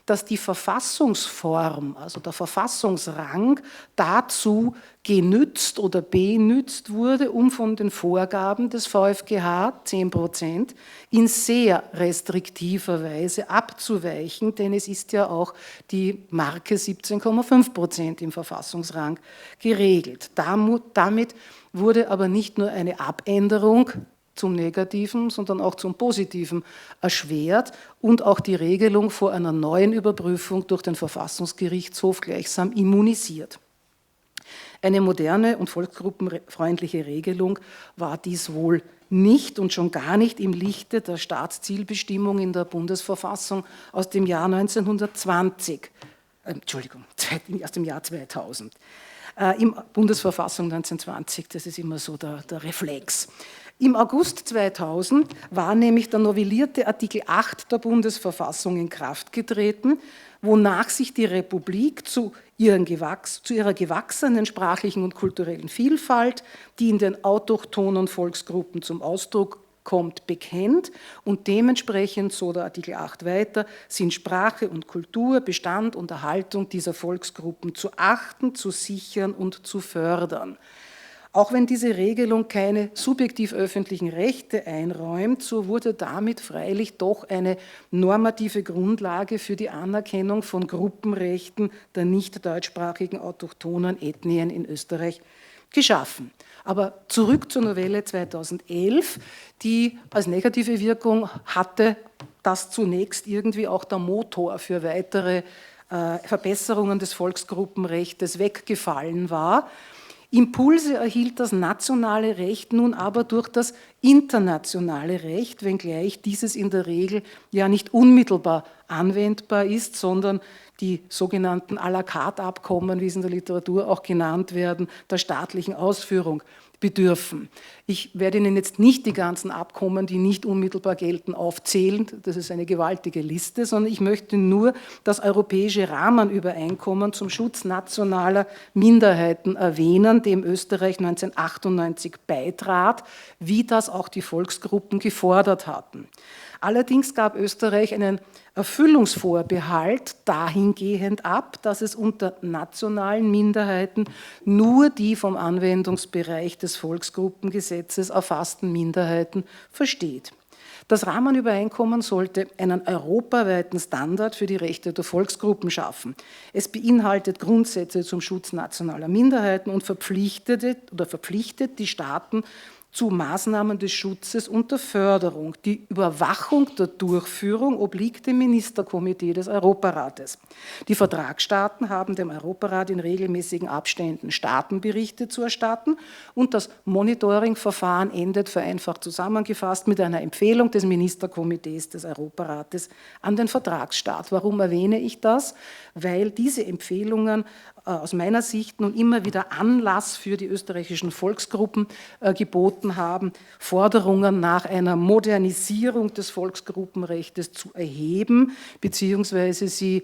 dass die Verfassungsform, also der Verfassungsrang, dazu genützt oder benützt wurde, um von den Vorgaben des VfGH 10% in sehr restriktiver Weise abzuweichen, denn es ist ja auch die Marke 17,5% im Verfassungsrang geregelt. Damit wurde aber nicht nur eine Abänderung zum Negativen, sondern auch zum Positiven erschwert und auch die Regelung vor einer neuen Überprüfung durch den Verfassungsgerichtshof gleichsam immunisiert. Eine moderne und volksgruppenfreundliche Regelung war dies wohl nicht und schon gar nicht im Lichte der Staatszielbestimmung in der Bundesverfassung aus dem Jahr 2000. Im Bundesverfassung 1920, das ist immer so der Reflex. Im August 2000 war nämlich der novellierte Artikel 8 der Bundesverfassung in Kraft getreten, wonach sich die Republik zu zu ihrer gewachsenen sprachlichen und kulturellen Vielfalt, die in den autochthonen Volksgruppen zum Ausdruck kommt, bekennt und dementsprechend, so der Artikel 8 weiter, sind Sprache und Kultur, Bestand und Erhaltung dieser Volksgruppen zu achten, zu sichern und zu fördern. Auch wenn diese Regelung keine subjektiv öffentlichen Rechte einräumt, so wurde damit freilich doch eine normative Grundlage für die Anerkennung von Gruppenrechten der nicht deutschsprachigen autochthonen Ethnien in Österreich geschaffen. Aber zurück zur Novelle 2011, die als negative Wirkung hatte, dass zunächst irgendwie auch der Motor für weitere Verbesserungen des Volksgruppenrechts weggefallen war. Impulse erhielt das nationale Recht nun aber durch das internationale Recht, wenngleich dieses in der Regel ja nicht unmittelbar anwendbar ist, sondern die sogenannten à la carte Abkommen, wie sie in der Literatur auch genannt werden, der staatlichen Ausführung bedürfen. Ich werde Ihnen jetzt nicht die ganzen Abkommen, die nicht unmittelbar gelten, aufzählen, das ist eine gewaltige Liste, sondern ich möchte nur das europäische Rahmenübereinkommen zum Schutz nationaler Minderheiten erwähnen, dem Österreich 1998 beitrat, wie das auch die Volksgruppen gefordert hatten. Allerdings gab Österreich einen Erfüllungsvorbehalt dahingehend ab, dass es unter nationalen Minderheiten nur die vom Anwendungsbereich des Volksgruppengesetzes erfassten Minderheiten versteht. Das Rahmenübereinkommen sollte einen europaweiten Standard für die Rechte der Volksgruppen schaffen. Es beinhaltet Grundsätze zum Schutz nationaler Minderheiten und verpflichtet die Staaten zu Maßnahmen des Schutzes und der Förderung. Die Überwachung der Durchführung obliegt dem Ministerkomitee des Europarates. Die Vertragsstaaten haben dem Europarat in regelmäßigen Abständen Staatenberichte zu erstatten und das Monitoringverfahren endet, vereinfacht zusammengefasst, mit einer Empfehlung des Ministerkomitees des Europarates an den Vertragsstaat. Warum erwähne ich das? Weil diese Empfehlungen aus meiner Sicht nun immer wieder Anlass für die österreichischen Volksgruppen geboten haben, Forderungen nach einer Modernisierung des Volksgruppenrechts zu erheben, beziehungsweise sie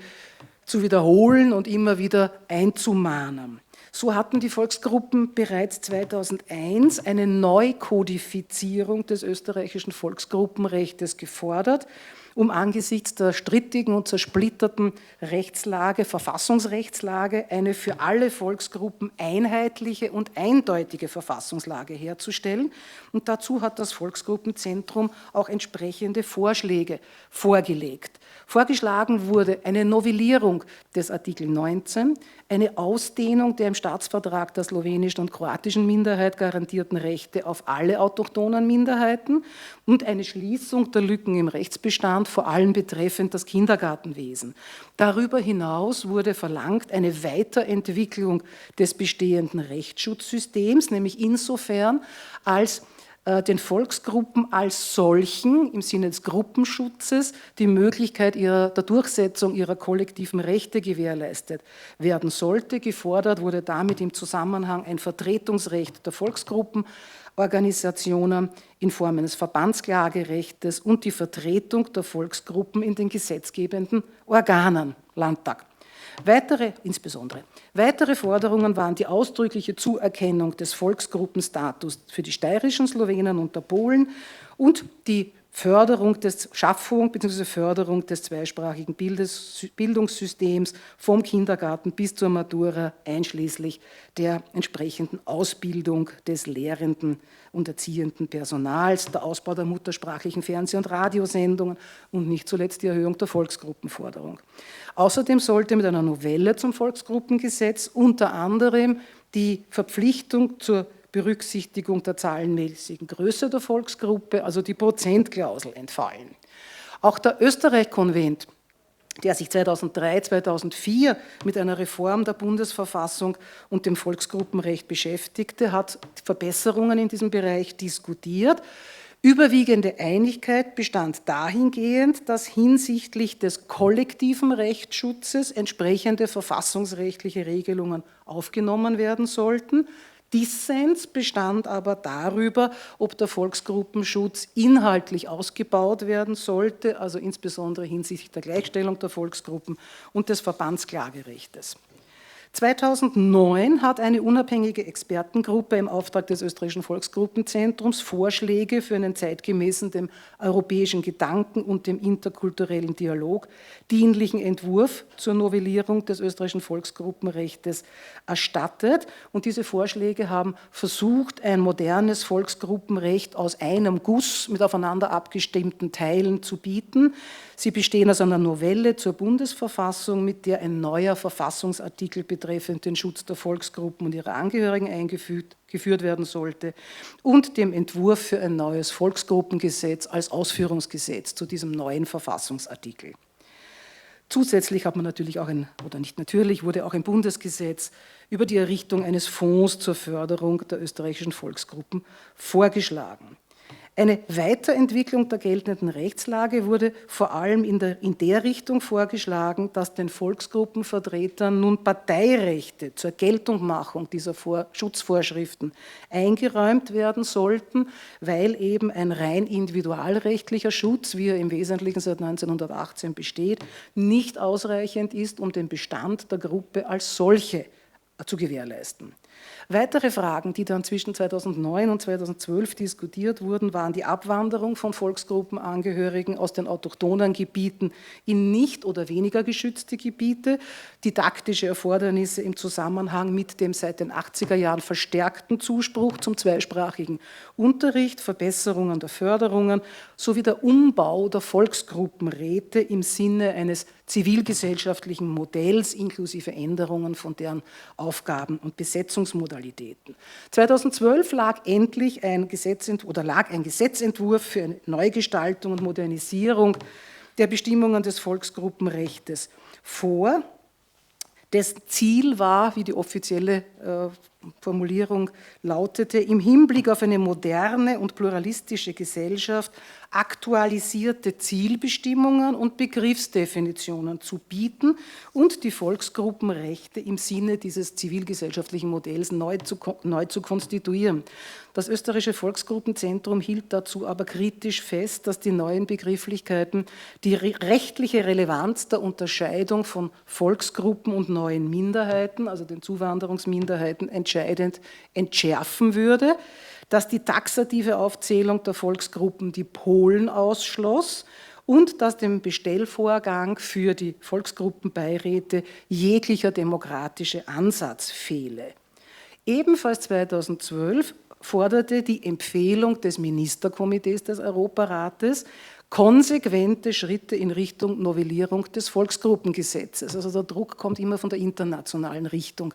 zu wiederholen und immer wieder einzumahnen. So hatten die Volksgruppen bereits 2001 eine Neukodifizierung des österreichischen Volksgruppenrechts gefordert, um angesichts der strittigen und zersplitterten Rechtslage, Verfassungsrechtslage, eine für alle Volksgruppen einheitliche und eindeutige Verfassungslage herzustellen. Und dazu hat das Volksgruppenzentrum auch entsprechende Vorschläge vorgelegt. Vorgeschlagen wurde eine Novellierung des Artikel 19, eine Ausdehnung der im Staatsvertrag der slowenischen und kroatischen Minderheit garantierten Rechte auf alle autochthonen Minderheiten und eine Schließung der Lücken im Rechtsbestand, vor allem betreffend das Kindergartenwesen. Darüber hinaus wurde verlangt eine Weiterentwicklung des bestehenden Rechtsschutzsystems, nämlich insofern, als den Volksgruppen als solchen im Sinne des Gruppenschutzes die Möglichkeit der Durchsetzung ihrer kollektiven Rechte gewährleistet werden sollte. Gefordert wurde damit im Zusammenhang ein Vertretungsrecht der Volksgruppenorganisationen in Form eines Verbandsklagerechtes und die Vertretung der Volksgruppen in den gesetzgebenden Organen, Landtag. Weitere Forderungen waren die ausdrückliche Zuerkennung des Volksgruppenstatus für die steirischen Slowenen und der Polen und die Schaffung bzw. Förderung des zweisprachigen Bildungssystems vom Kindergarten bis zur Matura, einschließlich der entsprechenden Ausbildung des lehrenden und erziehenden Personals, der Ausbau der muttersprachlichen Fernseh- und Radiosendungen und nicht zuletzt die Erhöhung der Volksgruppenforderung. Außerdem sollte mit einer Novelle zum Volksgruppengesetz unter anderem die Verpflichtung zur Berücksichtigung der zahlenmäßigen Größe der Volksgruppe, also die Prozentklausel, entfallen. Auch der Österreich-Konvent, der sich 2003, 2004 mit einer Reform der Bundesverfassung und dem Volksgruppenrecht beschäftigte, hat Verbesserungen in diesem Bereich diskutiert. Überwiegende Einigkeit bestand dahingehend, dass hinsichtlich des kollektiven Rechtsschutzes entsprechende verfassungsrechtliche Regelungen aufgenommen werden sollten. Dissens bestand aber darüber, ob der Volksgruppenschutz inhaltlich ausgebaut werden sollte, also insbesondere hinsichtlich der Gleichstellung der Volksgruppen und des Verbandsklagerechtes. 2009 hat eine unabhängige Expertengruppe im Auftrag des Österreichischen Volksgruppenzentrums Vorschläge für einen zeitgemäßen dem europäischen Gedanken und dem interkulturellen Dialog dienlichen Entwurf zur Novellierung des österreichischen Volksgruppenrechtes erstattet. Und diese Vorschläge haben versucht, ein modernes Volksgruppenrecht aus einem Guss mit aufeinander abgestimmten Teilen zu bieten. Sie bestehen aus einer Novelle zur Bundesverfassung, mit der ein neuer Verfassungsartikel betreffend den Schutz der Volksgruppen und ihrer Angehörigen eingeführt werden sollte, und dem Entwurf für ein neues Volksgruppengesetz als Ausführungsgesetz zu diesem neuen Verfassungsartikel. Zusätzlich hat man natürlich auch wurde auch ein Bundesgesetz über die Errichtung eines Fonds zur Förderung der österreichischen Volksgruppen vorgeschlagen. Eine Weiterentwicklung der geltenden Rechtslage wurde vor allem in der Richtung vorgeschlagen, dass den Volksgruppenvertretern nun Parteirechte zur Geltungmachung dieser Schutzvorschriften eingeräumt werden sollten, weil eben ein rein individualrechtlicher Schutz, wie er im Wesentlichen seit 1918 besteht, nicht ausreichend ist, um den Bestand der Gruppe als solche zu gewährleisten. Weitere Fragen, die dann zwischen 2009 und 2012 diskutiert wurden, waren die Abwanderung von Volksgruppenangehörigen aus den autochthonen Gebieten in nicht oder weniger geschützte Gebiete, didaktische Erfordernisse im Zusammenhang mit dem seit den 80er Jahren verstärkten Zuspruch zum zweisprachigen Unterricht, Verbesserungen der Förderungen sowie der Umbau der Volksgruppenräte im Sinne eines zivilgesellschaftlichen Modells inklusive Änderungen von deren Aufgaben und Besetzungsmodalitäten. 2012 lag endlich ein Gesetzentwurf für eine Neugestaltung und Modernisierung der Bestimmungen des Volksgruppenrechtes vor. Dessen Ziel war, wie die offizielle Formulierung lautete, im Hinblick auf eine moderne und pluralistische Gesellschaft aktualisierte Zielbestimmungen und Begriffsdefinitionen zu bieten und die Volksgruppenrechte im Sinne dieses zivilgesellschaftlichen Modells neu zu konstituieren. Das österreichische Volksgruppenzentrum hielt dazu aber kritisch fest, dass die neuen Begrifflichkeiten die rechtliche Relevanz der Unterscheidung von Volksgruppen und neuen Minderheiten, also den Zuwanderungsminderheiten, entscheidend entschärfen würde, dass die taxative Aufzählung der Volksgruppen die Polen ausschloss und dass dem Bestellvorgang für die Volksgruppenbeiräte jeglicher demokratischer Ansatz fehle. Ebenfalls 2012 forderte die Empfehlung des Ministerkomitees des Europarates konsequente Schritte in Richtung Novellierung des Volksgruppengesetzes. Also der Druck kommt immer von der internationalen Richtung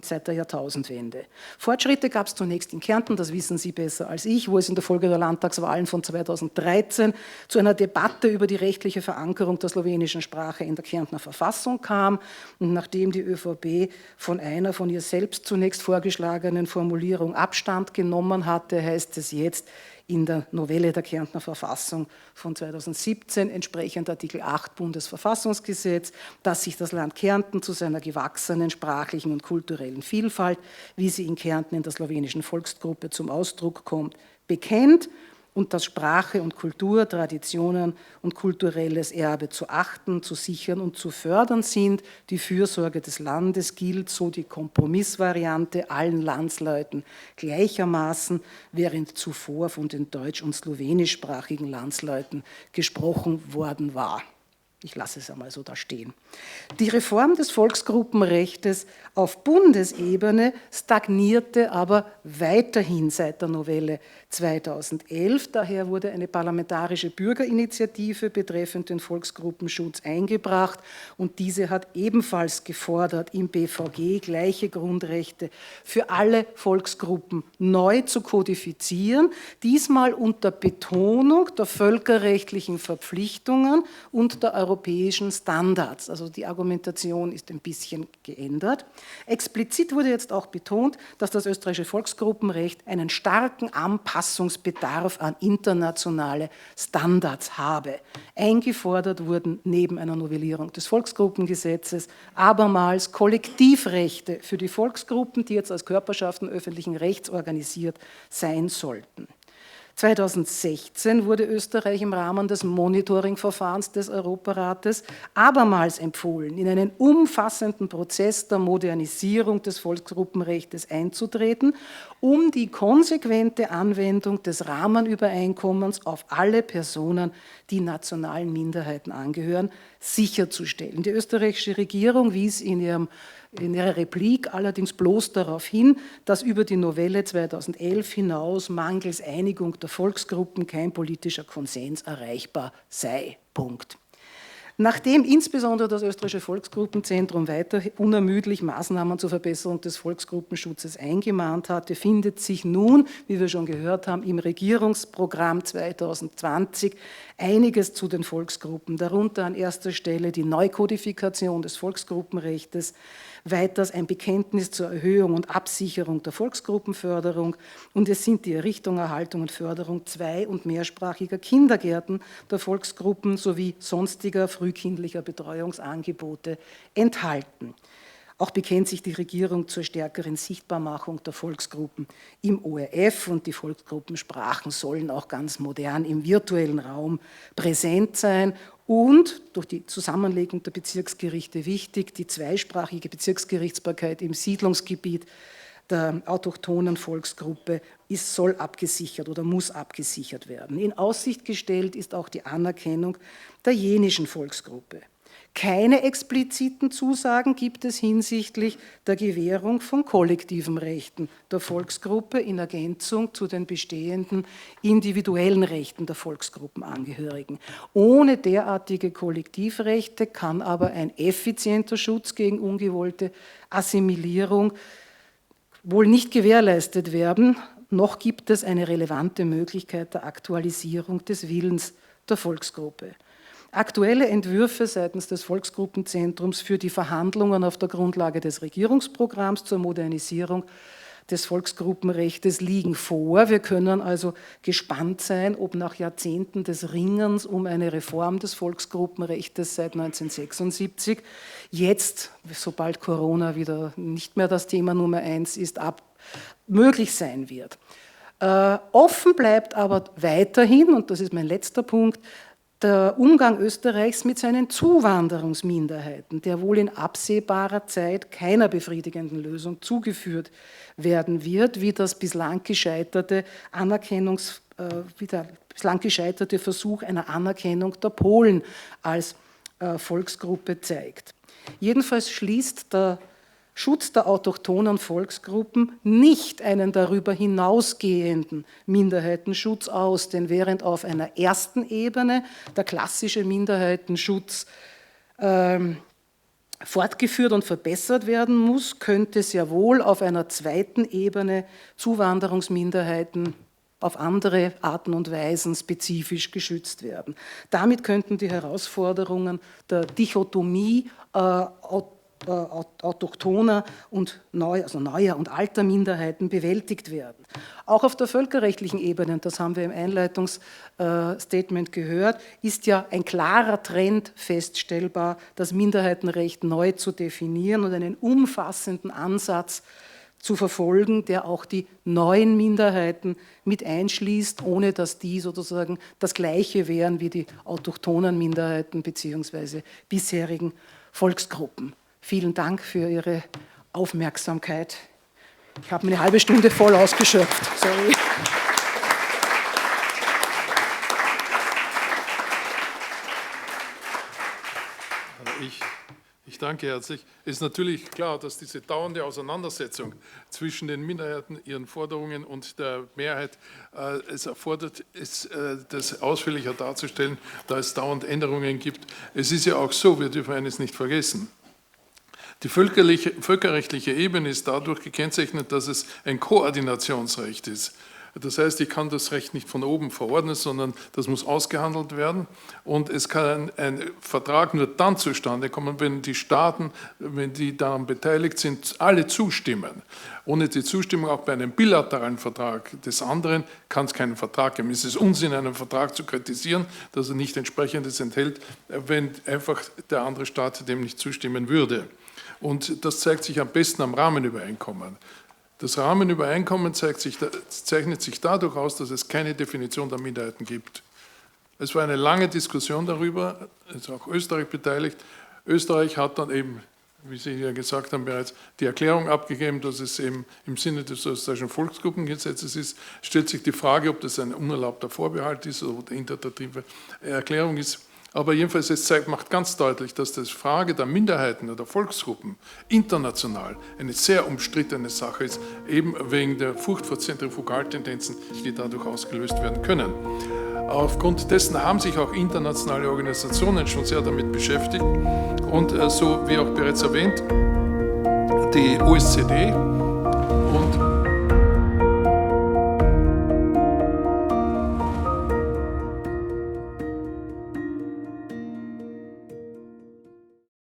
seit der Jahrtausendwende. Fortschritte gab es zunächst in Kärnten, das wissen Sie besser als ich, wo es in der Folge der Landtagswahlen von 2013 zu einer Debatte über die rechtliche Verankerung der slowenischen Sprache in der Kärntner Verfassung kam. Und nachdem die ÖVP von einer von ihr selbst zunächst vorgeschlagenen Formulierung Abstand genommen hatte, heißt es jetzt in der Novelle der Kärntner Verfassung von 2017, entsprechend Artikel 8 Bundesverfassungsgesetz, dass sich das Land Kärnten zu seiner gewachsenen sprachlichen und kulturellen Vielfalt, wie sie in Kärnten in der slowenischen Volksgruppe zum Ausdruck kommt, bekennt und dass Sprache und Kultur, Traditionen und kulturelles Erbe zu achten, zu sichern und zu fördern sind. Die Fürsorge des Landes gilt, so die Kompromissvariante, allen Landsleuten gleichermaßen, während zuvor von den deutsch- und slowenischsprachigen Landsleuten gesprochen worden war. Ich lasse es einmal so da stehen. Die Reform des Volksgruppenrechtes auf Bundesebene stagnierte aber weiterhin seit der Novelle 2011. Daher wurde eine parlamentarische Bürgerinitiative betreffend den Volksgruppenschutz eingebracht und diese hat ebenfalls gefordert, im BVG gleiche Grundrechte für alle Volksgruppen neu zu kodifizieren, diesmal unter Betonung der völkerrechtlichen Verpflichtungen und der europäischen Standards. Also die Argumentation ist ein bisschen geändert. Explizit wurde jetzt auch betont, dass das österreichische Volksgruppenrecht einen starken Anpassungsbedarf an internationale Standards habe. Eingefordert wurden neben einer Novellierung des Volksgruppengesetzes abermals Kollektivrechte für die Volksgruppen, die jetzt als Körperschaften öffentlichen Rechts organisiert sein sollten. 2016 wurde Österreich im Rahmen des Monitoring-Verfahrens des Europarates abermals empfohlen, in einen umfassenden Prozess der Modernisierung des Volksgruppenrechts einzutreten, um die konsequente Anwendung des Rahmenübereinkommens auf alle Personen, die nationalen Minderheiten angehören, sicherzustellen. Die österreichische Regierung wies in ihrer Replik allerdings bloß darauf hin, dass über die Novelle 2011 hinaus mangels Einigung der Volksgruppen kein politischer Konsens erreichbar sei. Punkt. Nachdem insbesondere das Österreichische Volksgruppenzentrum weiter unermüdlich Maßnahmen zur Verbesserung des Volksgruppenschutzes eingemahnt hatte, findet sich nun, wie wir schon gehört haben, im Regierungsprogramm 2020 einiges zu den Volksgruppen, darunter an erster Stelle die Neukodifikation des Volksgruppenrechts, weiters ein Bekenntnis zur Erhöhung und Absicherung der Volksgruppenförderung und es sind die Errichtung, Erhaltung und Förderung zwei- und mehrsprachiger Kindergärten der Volksgruppen sowie sonstiger frühkindlicher Betreuungsangebote enthalten. Auch bekennt sich die Regierung zur stärkeren Sichtbarmachung der Volksgruppen im ORF und die Volksgruppensprachen sollen auch ganz modern im virtuellen Raum präsent sein und durch die Zusammenlegung der Bezirksgerichte wichtig, die zweisprachige Bezirksgerichtsbarkeit im Siedlungsgebiet der autochthonen Volksgruppe soll abgesichert oder muss abgesichert werden. In Aussicht gestellt ist auch die Anerkennung der jenischen Volksgruppe. Keine expliziten Zusagen gibt es hinsichtlich der Gewährung von kollektiven Rechten der Volksgruppe in Ergänzung zu den bestehenden individuellen Rechten der Volksgruppenangehörigen. Ohne derartige Kollektivrechte kann aber ein effizienter Schutz gegen ungewollte Assimilierung wohl nicht gewährleistet werden, noch gibt es eine relevante Möglichkeit der Aktualisierung des Willens der Volksgruppe. Aktuelle Entwürfe seitens des Volksgruppenzentrums für die Verhandlungen auf der Grundlage des Regierungsprogramms zur Modernisierung des Volksgruppenrechts liegen vor. Wir können also gespannt sein, ob nach Jahrzehnten des Ringens um eine Reform des Volksgruppenrechts seit 1976 jetzt, sobald Corona wieder nicht mehr das Thema Nummer 1 ist, möglich sein wird. Offen bleibt aber weiterhin, und das ist mein letzter Punkt, der Umgang Österreichs mit seinen Zuwanderungsminderheiten, der wohl in absehbarer Zeit keiner befriedigenden Lösung zugeführt werden wird, wie das bislang gescheiterte Versuch einer Anerkennung der Polen als Volksgruppe zeigt. Jedenfalls schließt der Schutz der autochthonen Volksgruppen nicht einen darüber hinausgehenden Minderheitenschutz aus, denn während auf einer ersten Ebene der klassische Minderheitenschutz fortgeführt und verbessert werden muss, könnte sehr wohl auf einer zweiten Ebene Zuwanderungsminderheiten auf andere Arten und Weisen spezifisch geschützt werden. Damit könnten die Herausforderungen der Dichotomie autochthoner und neuer und alter Minderheiten bewältigt werden. Auch auf der völkerrechtlichen Ebene, das haben wir im Einleitungsstatement gehört, ist ja ein klarer Trend feststellbar, das Minderheitenrecht neu zu definieren und einen umfassenden Ansatz zu verfolgen, der auch die neuen Minderheiten mit einschließt, ohne dass die sozusagen das Gleiche wären wie die autochthonen Minderheiten bzw. bisherigen Volksgruppen. Vielen Dank für Ihre Aufmerksamkeit. Ich habe eine halbe Stunde voll ausgeschöpft. Sorry. Ich danke herzlich. Es ist natürlich klar, dass diese dauernde Auseinandersetzung zwischen den Minderheiten, ihren Forderungen und der Mehrheit es erfordert, das ausführlicher darzustellen, da es dauernd Änderungen gibt. Es ist ja auch so, wir dürfen eines nicht vergessen. Die völkerrechtliche Ebene ist dadurch gekennzeichnet, dass es ein Koordinationsrecht ist. Das heißt, ich kann das Recht nicht von oben verordnen, sondern das muss ausgehandelt werden. Und es kann ein Vertrag nur dann zustande kommen, wenn die Staaten, wenn die daran beteiligt sind, alle zustimmen. Ohne die Zustimmung auch bei einem bilateralen Vertrag des anderen kann es keinen Vertrag geben. Es ist Unsinn, einen Vertrag zu kritisieren, dass er nicht entsprechendes enthält, wenn einfach der andere Staat dem nicht zustimmen würde. Und das zeigt sich am besten am Rahmenübereinkommen. Das Rahmenübereinkommen zeichnet sich dadurch aus, dass es keine Definition der Minderheiten gibt. Es war eine lange Diskussion darüber, es ist auch Österreich beteiligt. Österreich hat dann eben, wie Sie ja gesagt haben, bereits die Erklärung abgegeben, dass es eben im Sinne des österreichischen Volksgruppengesetzes ist. Stellt sich die Frage, ob das ein unerlaubter Vorbehalt ist oder eine interpretative Erklärung ist. Aber jedenfalls, macht ganz deutlich, dass die Frage der Minderheiten oder Volksgruppen international eine sehr umstrittene Sache ist, eben wegen der Furcht vor Zentrifugaltendenzen, die dadurch ausgelöst werden können. Aufgrund dessen haben sich auch internationale Organisationen schon sehr damit beschäftigt und so wie auch bereits erwähnt, die OECD und